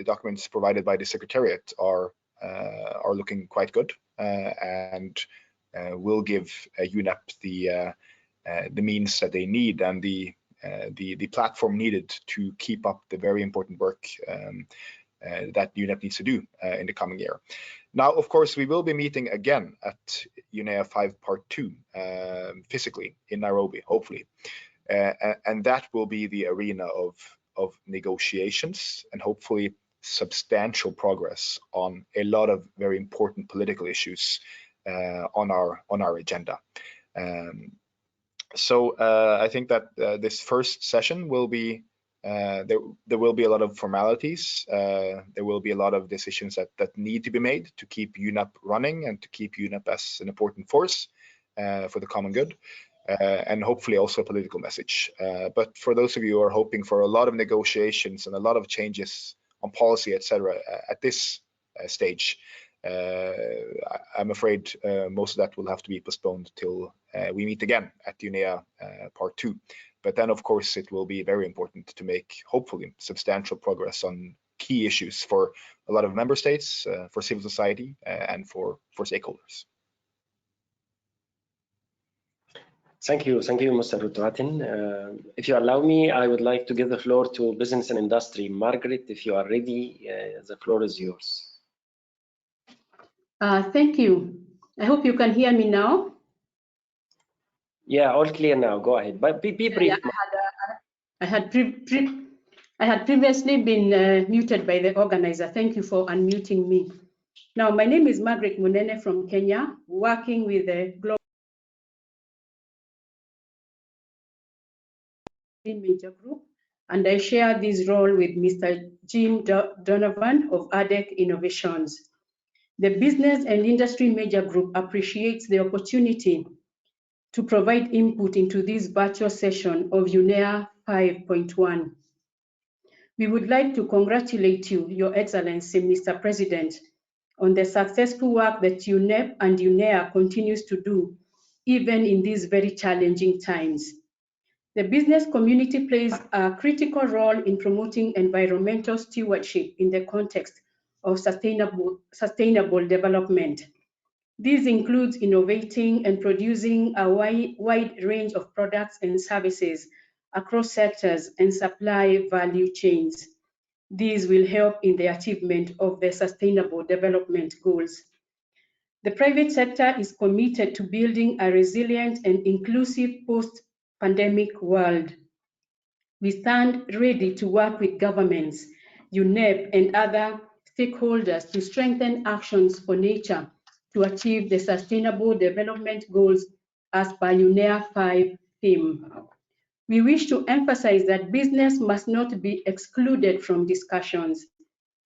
documents provided by the Secretariat are looking quite good and will give UNEP the means that they need and the platform needed to keep up the very important work that UNEP needs to do in the coming year. Now, of course, we will be meeting again at UNEA-5 Part 2 physically in Nairobi, hopefully. And that will be the arena of negotiations and hopefully substantial progress on a lot of very important political issues on our agenda. So I think that this first session will be there will be a lot of formalities. There will be a lot of decisions that need to be made to keep UNEP running and to keep UNEP as an important force for the common good, and hopefully also a political message. But for those of you who are hoping for a lot of negotiations and a lot of changes on policy, etc., at this stage, I'm afraid most of that will have to be postponed till we meet again at UNEA Part 2. But then, of course, it will be very important to make, hopefully, substantial progress on key issues for a lot of member states, for civil society, and for stakeholders. Thank you, Mr. Rutuatin. If you allow me, I would like to give the floor to Business and Industry. Margaret, if you are ready, the floor is yours. Thank you. I hope you can hear me now. Yeah, all clear now. Go ahead, but be brief. Yeah, I had previously been muted by the organizer. Thank you for unmuting me. Now, my name is Margaret Munene from Kenya, working with the Global Major Group, and I share this role with Mr. Jim Donovan of ADEC Innovations. The Business and Industry Major Group appreciates the opportunity to provide input into this virtual session of UNEA 5.1. We would like to congratulate you, Your Excellency, Mr. President, on the successful work that UNEP and UNEA continues to do, even in these very challenging times. The business community plays a critical role in promoting environmental stewardship in the context of sustainable development. This includes innovating and producing a wide range of products and services across sectors and supply value chains. These will help in the achievement of the Sustainable Development Goals. The private sector is committed to building a resilient and inclusive post-pandemic world. We stand ready to work with governments, UNEP, and other stakeholders to strengthen actions for nature to achieve the Sustainable Development Goals as per UNEA-5 theme. We wish to emphasize that business must not be excluded from discussions.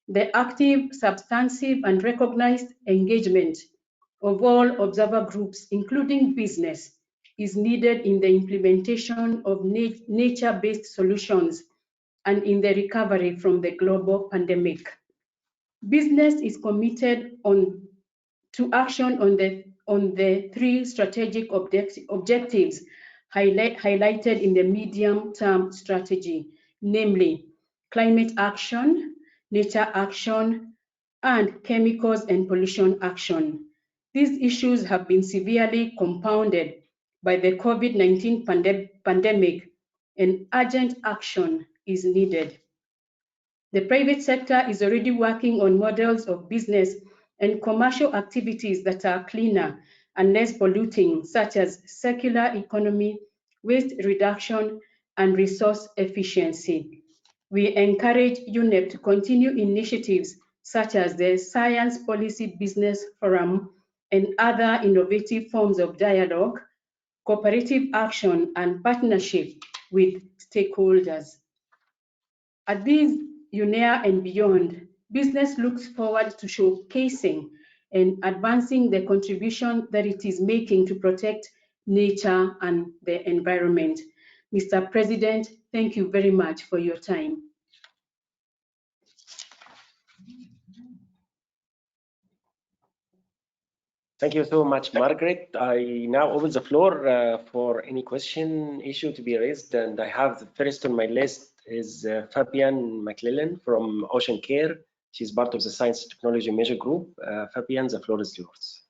The active, substantive, and recognized engagement of all observer groups, including business, is needed in the implementation of nature-based solutions and in the recovery from the global pandemic. Business is committed to action on the three strategic objectives highlighted in the medium-term strategy, namely climate action, nature action, and chemicals and pollution action. These issues have been severely compounded by the COVID-19 pandemic, and urgent action is needed. The private sector is already working on models of business and commercial activities that are cleaner and less polluting, such as circular economy, waste reduction, and resource efficiency. We encourage UNEP to continue initiatives such as the Science Policy Business Forum and other innovative forms of dialogue, cooperative action, and partnership with stakeholders. At these UNEA and beyond, business looks forward to showcasing and advancing the contribution that it is making to protect nature and the environment. Mr. President, thank you very much for your time. Thank you so much, Margaret. I now open the floor for any question issue to be raised, and I have the first on my list is Fabian Mclellan from Ocean Care. She's part of the Science and Technology Major Group. Fabian, the floor is yours.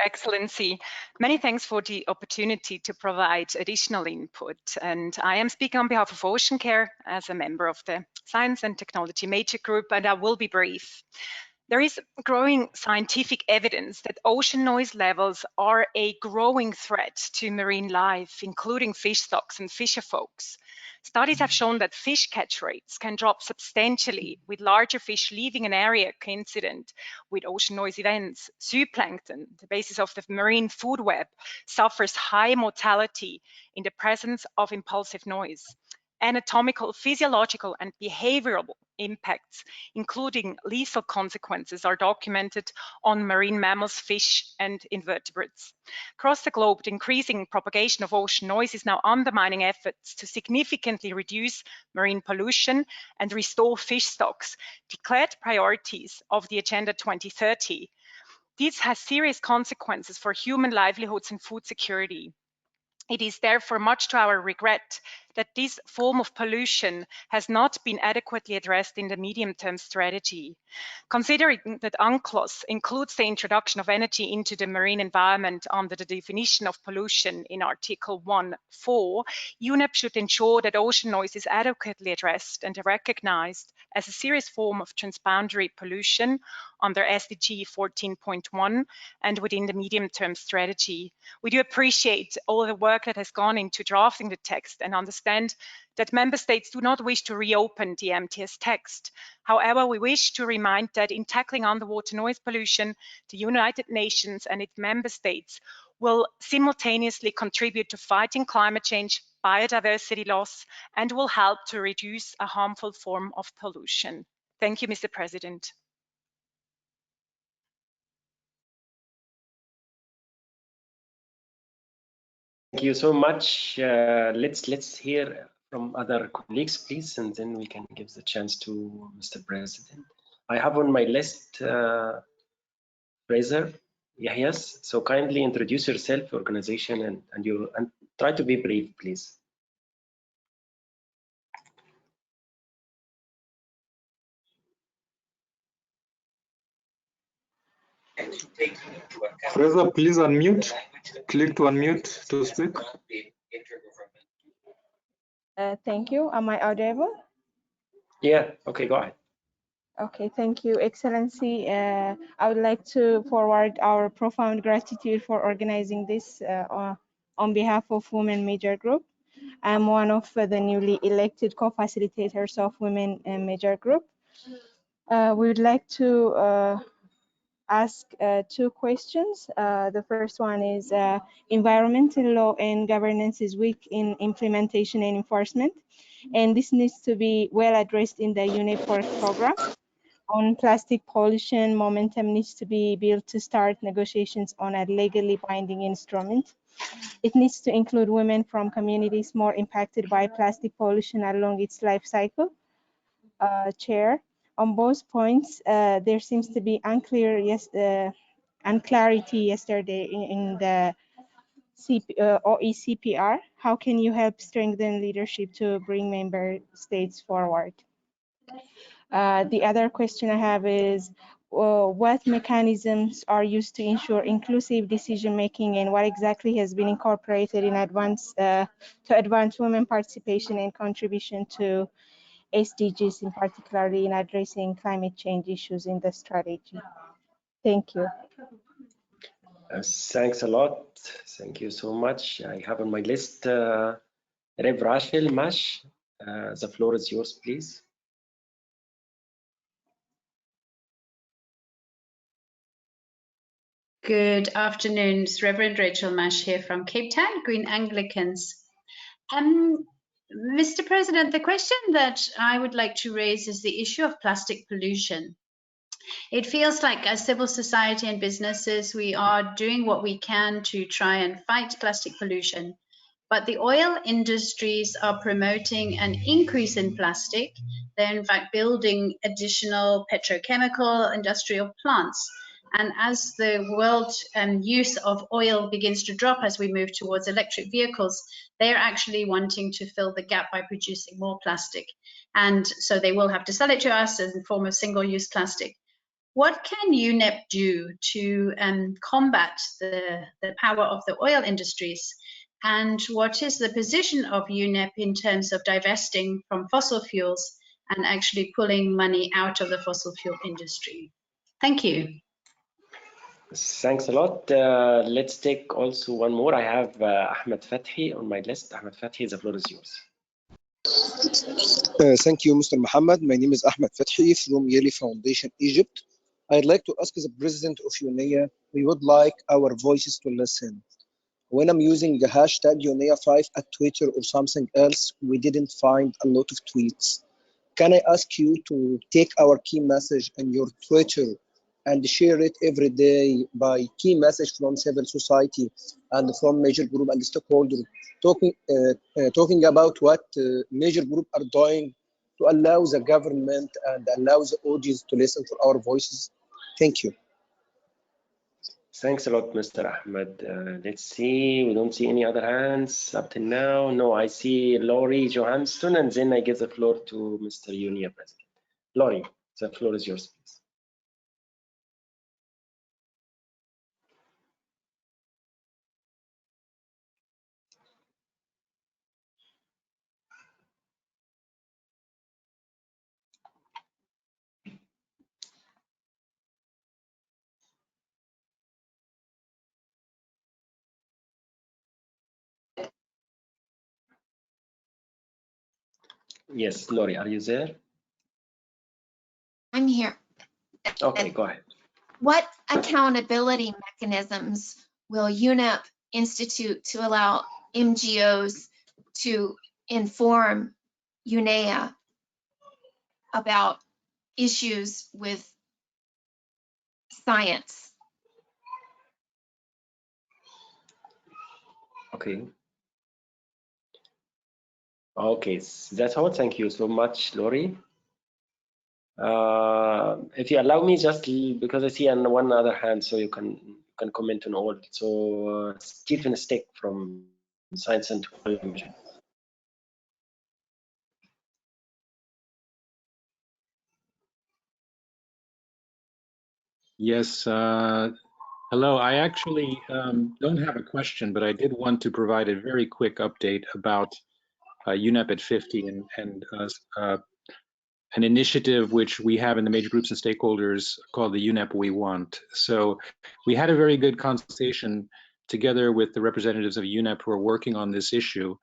Excellency, many thanks for the opportunity to provide additional input. And I am speaking on behalf of Ocean Care as a member of the Science and Technology Major Group, and I will be brief. There is growing scientific evidence that ocean noise levels are a growing threat to marine life, including fish stocks and fisher folks. Studies have shown that fish catch rates can drop substantially with larger fish leaving an area coincident with ocean noise events. Zooplankton, the basis of the marine food web, suffers high mortality in the presence of impulsive noise. Anatomical, physiological, and behavioral impacts, including lethal consequences, are documented on marine mammals, fish, and invertebrates. Across the globe, the increasing propagation of ocean noise is now undermining efforts to significantly reduce marine pollution and restore fish stocks, declared priorities of the Agenda 2030. This has serious consequences for human livelihoods and food security. It is therefore much to our regret that this form of pollution has not been adequately addressed in the medium-term strategy. Considering that UNCLOS includes the introduction of energy into the marine environment under the definition of pollution in Article 1.4, UNEP should ensure that ocean noise is adequately addressed and recognized as a serious form of transboundary pollution under SDG 14.1 and within the medium-term strategy. We do appreciate all the work that has gone into drafting the text and understand that member states do not wish to reopen the MTS text. However, we wish to remind that in tackling underwater noise pollution, the United Nations and its member states will simultaneously contribute to fighting climate change, biodiversity loss, and will help to reduce a harmful form of pollution. Thank you, Mr. President. Thank you so much. Let's hear from other colleagues, please, and then we can give the chance to Mr. President. I have on my list Fraser Yahyas. So kindly introduce yourself, organization, and try to be brief, please. Fraser, please unmute. Click to unmute to speak. Thank you. Am I audible? Yeah, okay, go ahead. Okay, thank you, Excellency. I would like to forward our profound gratitude for organizing this on behalf of Women Major Group. I'm one of the newly elected co-facilitators of Women Major Group. We would like to ask two questions. The first one is environmental law and governance is weak in implementation and enforcement, and this needs to be well addressed in the UNEA-5 work program. On plastic pollution, momentum needs to be built to start negotiations on a legally binding instrument. It needs to include women from communities more impacted by plastic pollution along its life cycle. Chair, on both points, there seems to be unclarity yesterday in the OECPR. How can you help strengthen leadership to bring member states forward? The other question I have is, what mechanisms are used to ensure inclusive decision making, and what exactly has been incorporated in advance to advance women participation and contribution to SDGs, in particularly in addressing climate change issues in the strategy? Thank you. Thanks a lot. Thank you so much. I have on my list Rev Rachel Mash. The floor is yours, please. Good afternoon. It's Reverend Rachel Mash here from Cape Town, Green Anglicans. Mr. President, the question that I would like to raise is the issue of plastic pollution. It feels like as civil society and businesses, we are doing what we can to try and fight plastic pollution. But the oil industries are promoting an increase in plastic. They're in fact building additional petrochemical industrial plants. And as the world use of oil begins to drop as we move towards electric vehicles, they're actually wanting to fill the gap by producing more plastic. And so they will have to sell it to us in the form of single-use plastic. What can UNEP do to combat the power of the oil industries? And what is the position of UNEP in terms of divesting from fossil fuels and actually pulling money out of the fossil fuel industry? Thank you. Thanks a lot. Let's take also one more. I have Ahmed Fathi on my list. Ahmed Fathi, the floor is yours. Thank you, Mr. Muhammad. My name is Ahmed Fathi from Yeli Foundation, Egypt. I'd like to ask the president of UNEA, we would like our voices to listen. When I'm using the hashtag UNEA-5 at Twitter or something else, we didn't find a lot of tweets. Can I ask you to take our key message in your Twitter and share it every day by key message from civil society and from major group and stakeholders, talking about what major group are doing to allow the government and allow the audience to listen to our voices? Thank you. Thanks a lot, Mr. Ahmed. Let's see, we don't see any other hands up till now. No, I see Laurie Johansson, and then I give the floor to Mr. UNEA President. Laurie, the floor is yours, please. Yes, Laurie, are you there? I'm here. Okay, go ahead. What accountability mechanisms will UNEP institute to allow MGOs to inform UNEA about issues with science? Okay. Okay, that's all. Thank you so much, Laurie. If you allow me, just because I see on one other hand, so you can comment on all. So Stephen Stick from Science and Technology. Yes, hello. I actually don't have a question, but I did want to provide a very quick update about UNEP at 50 and an initiative which we have in the major groups and stakeholders called the UNEP We Want. So we had a very good consultation together with the representatives of UNEP who are working on this issue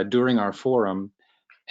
during our forum.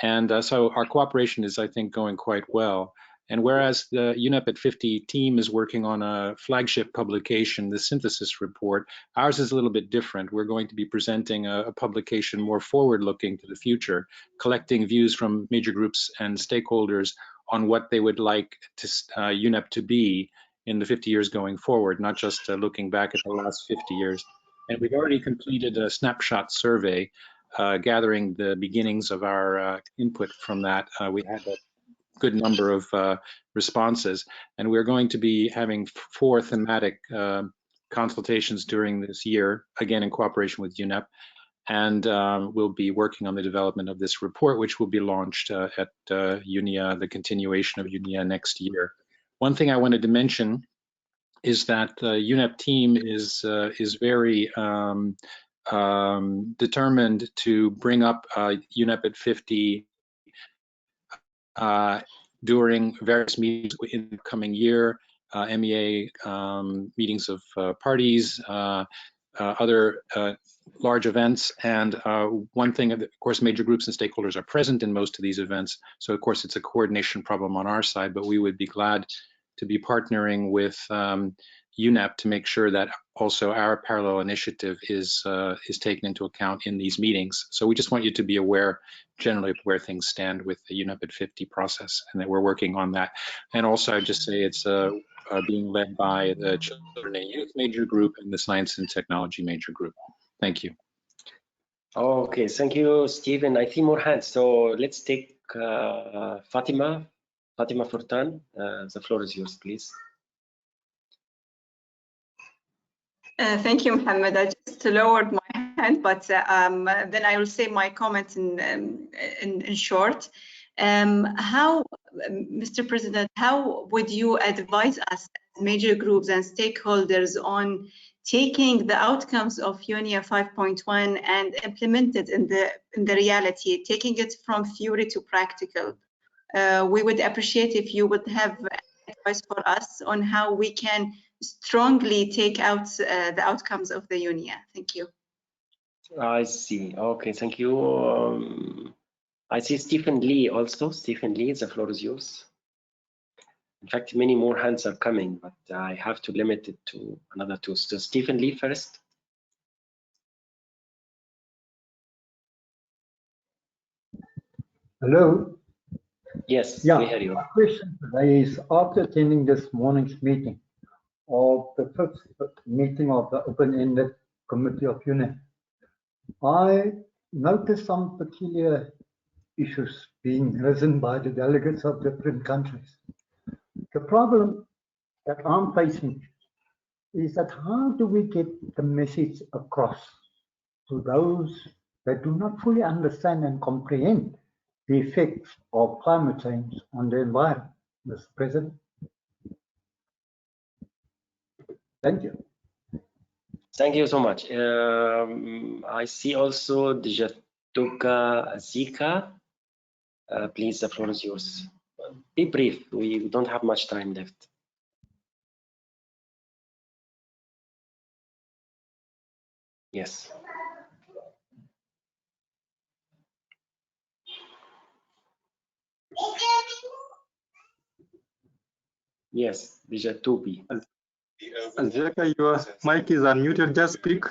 And so our cooperation is, I think, going quite well. And whereas the UNEP at 50 team is working on a flagship publication, the synthesis report, ours is a little bit different. We're going to be presenting a publication more forward-looking to the future, collecting views from major groups and stakeholders on what they would like to, UNEP to be in the 50 years going forward, not just looking back at the last 50 years. And we've already completed a snapshot survey, gathering the beginnings of our input from that. We had a good number of responses, and we're going to be having 4 thematic consultations during this year, again in cooperation with UNEP, and we'll be working on the development of this report, which will be launched at UNEA, the continuation of UNEA next year. One thing I wanted to mention is that the UNEP team is very determined to bring up UNEP at 50 during various meetings in the coming year, MEA meetings of parties, other large events. And one thing, of course, major groups and stakeholders are present in most of these events. So of course, it's a coordination problem on our side, but we would be glad to be partnering with UNEP to make sure that also our parallel initiative is taken into account in these meetings. So we just want you to be aware generally of where things stand with the UNEP at 50 process, and that we're working on that. And also I'd just say it's being led by the Children and Youth major group and the Science and Technology major group. Thank you. Okay, thank you, Stephen. I see more hands, so let's take Fatima Furtan. The floor is yours, please. Thank you, Mohammed. I just lowered my hand, but then I will say my comment in short. How, Mr. President, how would you advise us, major groups and stakeholders, on taking the outcomes of UNEA 5.1 and implement it in the reality, taking it from theory to practical? We would appreciate if you would have advice for us on how we can strongly take out the outcomes of the UNEA. Thank you. I see. Okay, thank you. I see Stephen Lee also. Stephen Lee, the floor is yours. In fact, many more hands are coming, but I have to limit it to another 2. So Stephen Lee first. Hello. Yes, yeah, we hear you. My question today is, after attending this morning's meeting of the 5th meeting of the open-ended committee of UNEP, I noticed some peculiar issues being risen by the delegates of different countries. The problem that I'm facing is that how do we get the message across to those that do not fully understand and comprehend the effects of climate change on the environment, Mr. President? Thank you. Thank you so much. I see also Dijatuka Zika. Please, the floor is yours. Be brief. We don't have much time left. Yes. Yes, Dijatubi. Zeka, your mic is unmuted. Just speak.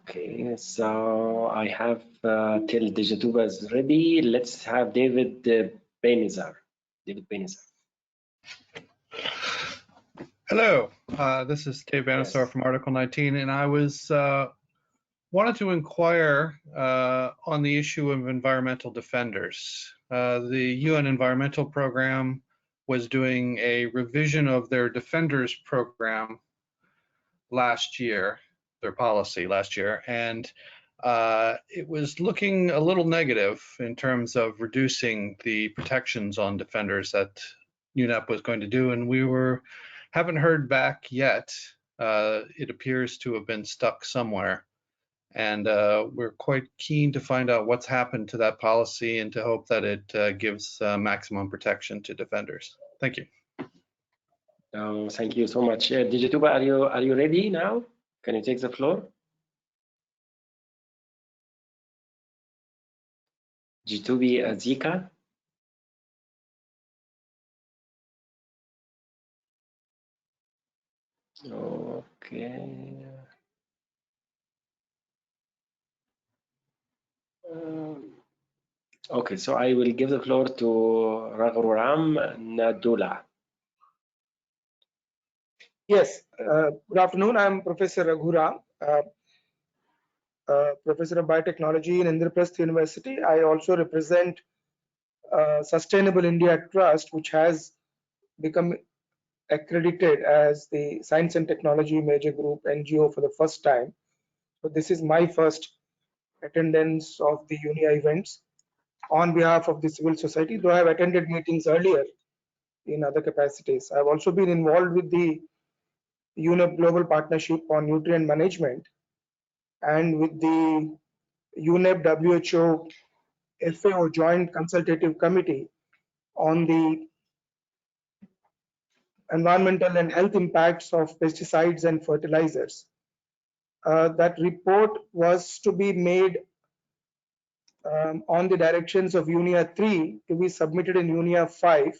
Okay, so I have till Dijatuba is ready. Let's have David Benizar. David Benizar. Hello, this is Dave Bannister from Article 19, and I was wanted to inquire on the issue of environmental defenders. The UN Environmental Program was doing a revision of their defenders program last year, their policy last year, and it was looking a little negative in terms of reducing the protections on defenders that UNEP was going to do, and we haven't heard back yet. It appears to have been stuck somewhere, and we're quite keen to find out what's happened to that policy and to hope that it gives maximum protection to defenders. Thank you. Thank you so much. Digituba, are you ready now? Can you take the floor? Jitubi Azika. Okay. Okay, so I will give the floor to Raghuram Nadula. Yes, good afternoon. I'm Professor Raghuram, Professor of Biotechnology in Indraprastha University. I also represent Sustainable India Trust, which has become accredited as the Science and Technology Major Group NGO for the first time. So this is my first attendance of the UNEA events on behalf of the civil society, though I have attended meetings earlier in other capacities. I've also been involved with the UNEP Global Partnership on Nutrient Management and with the UNEP WHO FAO Joint Consultative Committee on the environmental and health impacts of pesticides and fertilizers. That report was to be made on the directions of UNEA-3 to be submitted in UNEA-5.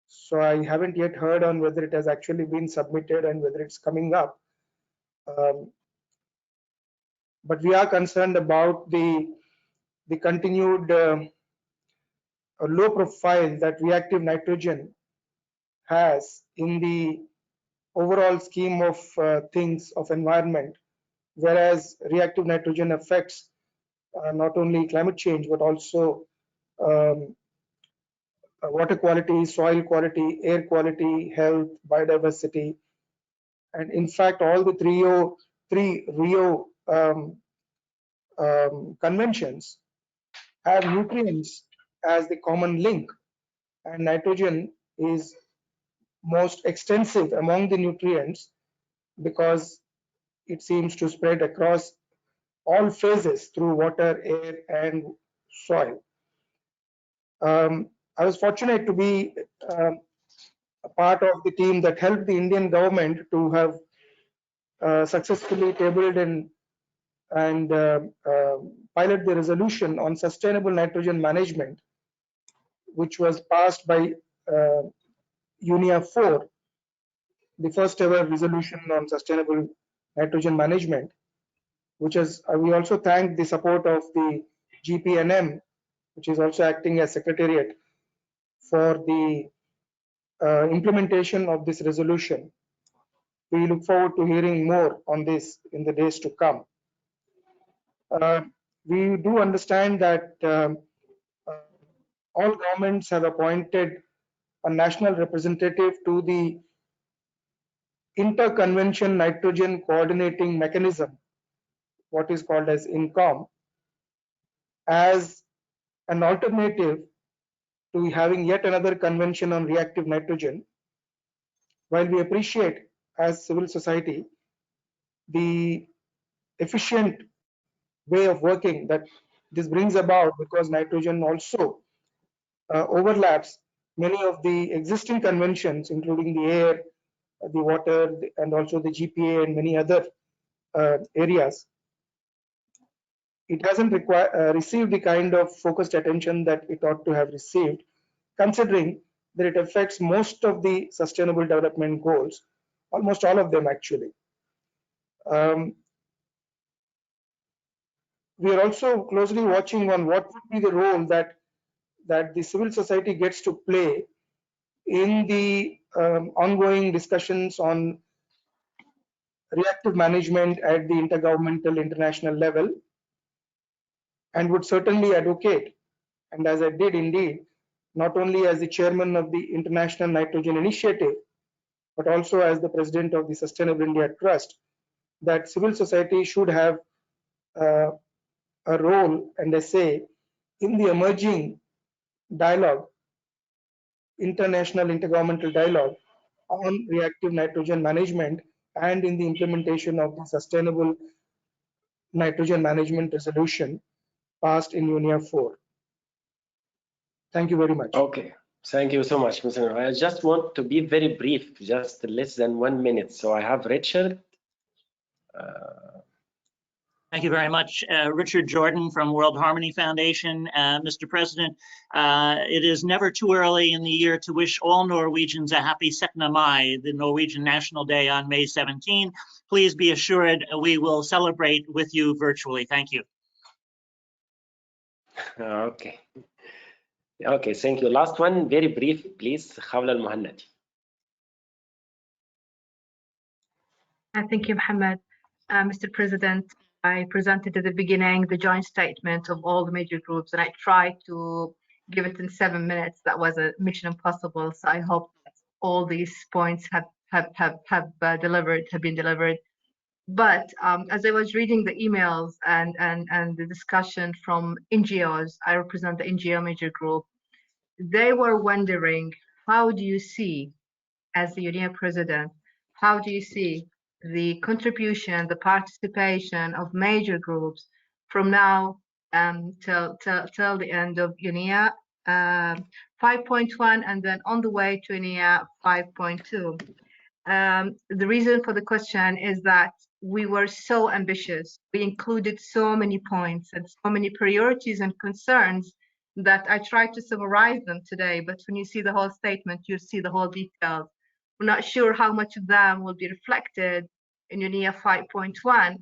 So I haven't yet heard on whether it has actually been submitted and whether it's coming up. But we are concerned about the continued low profile that reactive nitrogen has in the overall scheme of things of environment, whereas reactive nitrogen affects not only climate change but also water quality, soil quality, air quality, health, biodiversity, and in fact all the three Rio conventions have nutrients as the common link, and nitrogen is most extensive among the nutrients because it seems to spread across all phases through water, air, and soil. I was fortunate to be a part of the team that helped the Indian government to have successfully tabled and pilot the resolution on sustainable nitrogen management, which was passed by UNEA-4, the first ever resolution on sustainable nitrogen management, which is, we also thank the support of the GPNM, which is also acting as secretariat for the implementation of this resolution. We look forward to hearing more on this in the days to come. We do understand that all governments have appointed a national representative to the Interconvention Nitrogen Coordinating Mechanism, what is called as INCOM, as an alternative to having yet another convention on reactive nitrogen. While we appreciate as civil society the efficient way of working that this brings about, because nitrogen also overlaps many of the existing conventions, including the air, the water, and also the GPA and many other areas. It hasn't received the kind of focused attention that it ought to have received, considering that it affects most of the sustainable development goals, almost all of them actually. We are also closely watching on what would be the role that the civil society gets to play in the ongoing discussions on reactive management at the intergovernmental international level, and would certainly advocate, and as I did indeed, not only as the chairman of the International Nitrogen Initiative, but also as the president of the Sustainable India Trust, that civil society should have a role and a say in the emerging dialogue, international intergovernmental dialogue on reactive nitrogen management and in the implementation of the sustainable nitrogen management resolution passed in UNEA-4. Thank you very much. Okay, thank you so much, Mr. I just want to be very brief, just less than 1 minute. So I have Richard. Thank you very much. Richard Jordan from World Harmony Foundation. Mr. President, it is never too early in the year to wish all Norwegians a happy 2nd of Mai, the Norwegian National Day on May 17. Please be assured we will celebrate with you virtually. Thank you. Okay. Okay, thank you. Last one, very brief, please. Khawla Al-Muhannadi. Thank you, Mohammed. Mr. President, I presented at the beginning the joint statement of all the major groups, and I tried to give it in 7 minutes. That was a mission impossible. So I hope that all these points have been delivered. But as I was reading the emails and the discussion from NGOs, I represent the NGO major group. They were wondering, how do you see, as the UNEA president, how do you see the contribution, the participation of major groups from now till the end of UNEA 5.1 and then on the way to UNEA 5.2? The reason for the question is that we were so ambitious. We included so many points and so many priorities and concerns that I tried to summarize them today. But when you see the whole statement, you see the whole details. We're not sure how much of them will be reflected in UNEA 5.1,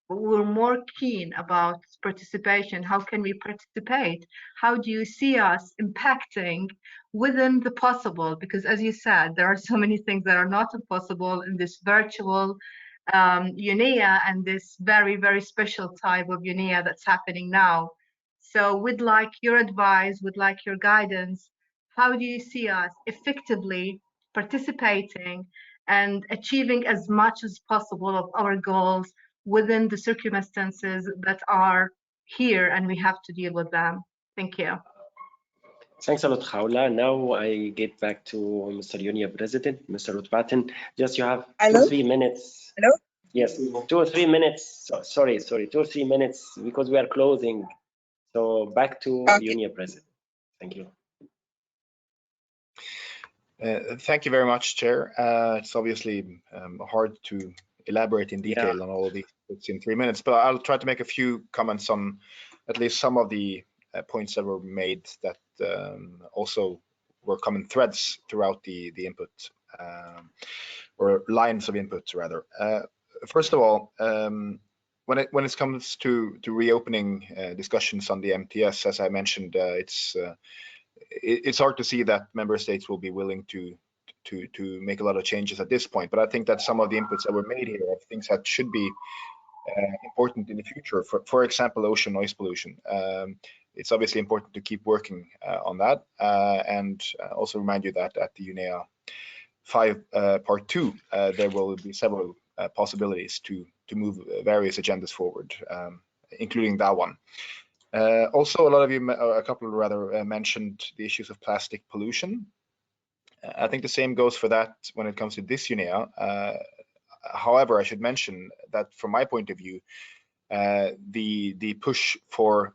but we're more keen about participation. How can we participate? How do you see us impacting within the possible? Because as you said, there are so many things that are not possible in this virtual UNEA and this very, very special type of UNEA that's happening now. So we'd like your advice, would like your guidance. How do you see us effectively participating and achieving as much as possible of our goals within the circumstances that are here and we have to deal with them? Thank you. Thanks a lot, Khawla. Now I get back to Mr. UNEA President, Mr. Rutbatin. Just you have 2 or 3 minutes. Hello? Yes, 2 or 3 minutes. Sorry, 2 or 3 minutes because we are closing. So back to UNEA President. Thank you. Thank you very much, Chair. It's obviously hard to elaborate in detail on all of these in 3 minutes, but I'll try to make a few comments on at least some of the points that were made that also were common threads throughout the input, or lines of input rather. First of all, when it comes to reopening discussions on the MTS, as I mentioned, it's hard to see that member states will be willing to make a lot of changes at this point. But I think that some of the inputs that were made here are things that should be important in the future. For example, ocean noise pollution. It's obviously important to keep working on that, and also remind you that at the UNEA 5 Part 2, there will be several possibilities to move various agendas forward, including that one. Also, a lot of you, a couple rather, mentioned the issues of plastic pollution. I think the same goes for that when it comes to this UNEA. However, I should mention that from my point of view, the push for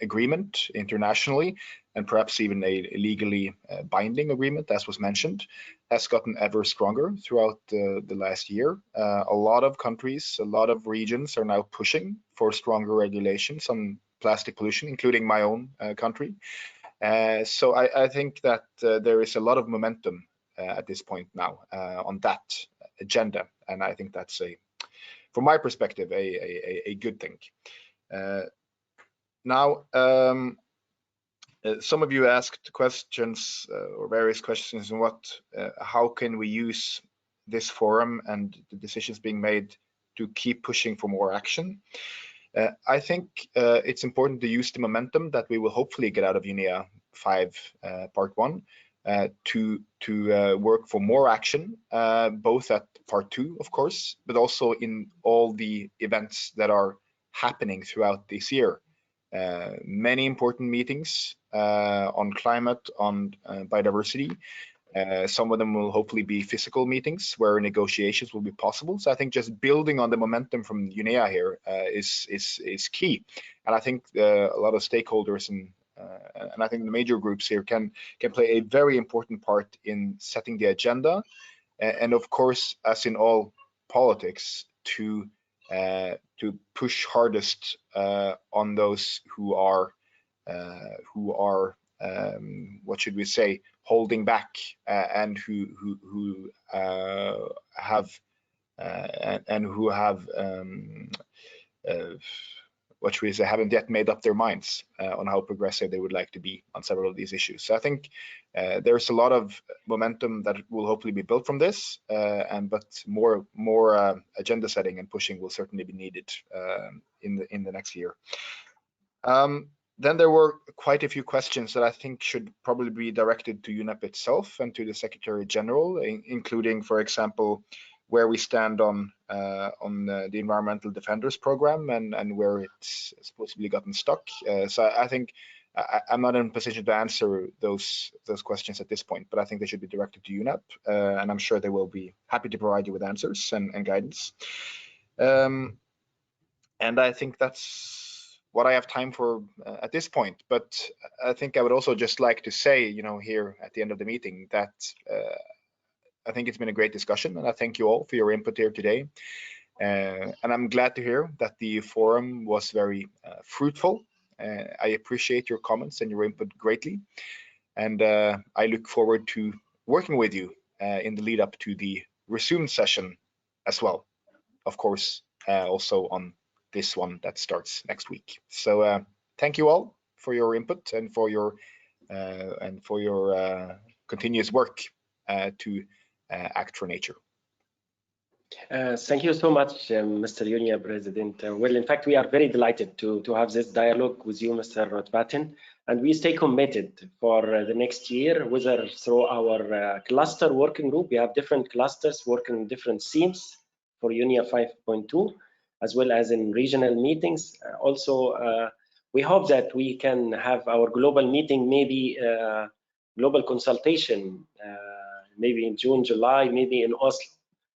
agreement internationally, and perhaps even a legally binding agreement, as was mentioned, has gotten ever stronger throughout the last year. A lot of countries, a lot of regions are now pushing for stronger regulations on plastic pollution, including my own country. So I think that there is a lot of momentum at this point now on that agenda, and I think that's from my perspective, a good thing. Now, some of you asked questions or various questions on how can we use this forum and the decisions being made to keep pushing for more action. I think it's important to use the momentum that we will hopefully get out of UNEA 5 Part 1 to work for more action, both at part 2, of course, but also in all the events that are happening throughout this year. Many important meetings on climate, on biodiversity. Some of them will hopefully be physical meetings where negotiations will be possible. So I think just building on the momentum from UNEA here is key. And I think a lot of stakeholders and I think the major groups here can play a very important part in setting the agenda. And of course, as in all politics, to push hardest on those who are what should we say, holding back and who have what should we say, haven't yet made up their minds on how progressive they would like to be on several of these issues. So I think there's a lot of momentum that will hopefully be built from this, but more agenda setting and pushing will certainly be needed in the next year. Then there were quite a few questions that I think should probably be directed to UNEP itself and to the Secretary General, including, for example, where we stand on the Environmental Defenders Program and where it's supposedly gotten stuck. So I think I'm not in a position to answer those questions at this point, but I think they should be directed to UNEP, and I'm sure they will be happy to provide you with answers and guidance. And I think that's what I have time for at this point. But I think I would also just like to say, here at the end of the meeting that I think it's been a great discussion, and I thank you all for your input here today. And I'm glad to hear that the forum was very fruitful. I appreciate your comments and your input greatly. And I look forward to working with you in the lead up to the resumed session as well. Of course, also on this one that starts next week. So thank you all for your input and for your continuous work to act for nature. Thank you so much, Mr. UNEA President. Well, in fact, we are very delighted to have this dialogue with you, Mr. Rothbatten, and we stay committed for the next year, whether through our cluster working group. We have different clusters working on different themes for UNEA 5.2, as well as in regional meetings. Also, we hope that we can have our global meeting, maybe global consultation, maybe in June, July, maybe in Oslo.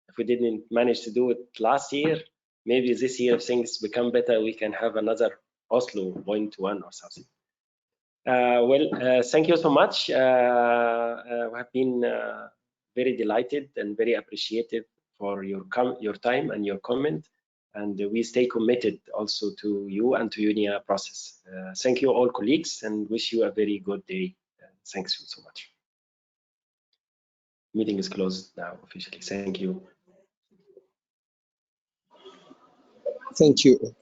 If we didn't manage to do it last year, maybe this year, if things become better, we can have another Oslo 1-to-1 or something. Thank you so much. We have been very delighted and very appreciative for your time and your comment. And we stay committed also to you and to UNEA process. Thank you all colleagues and wish you a very good day. Thanks so much. Meeting is closed now officially. Thank you. Thank you.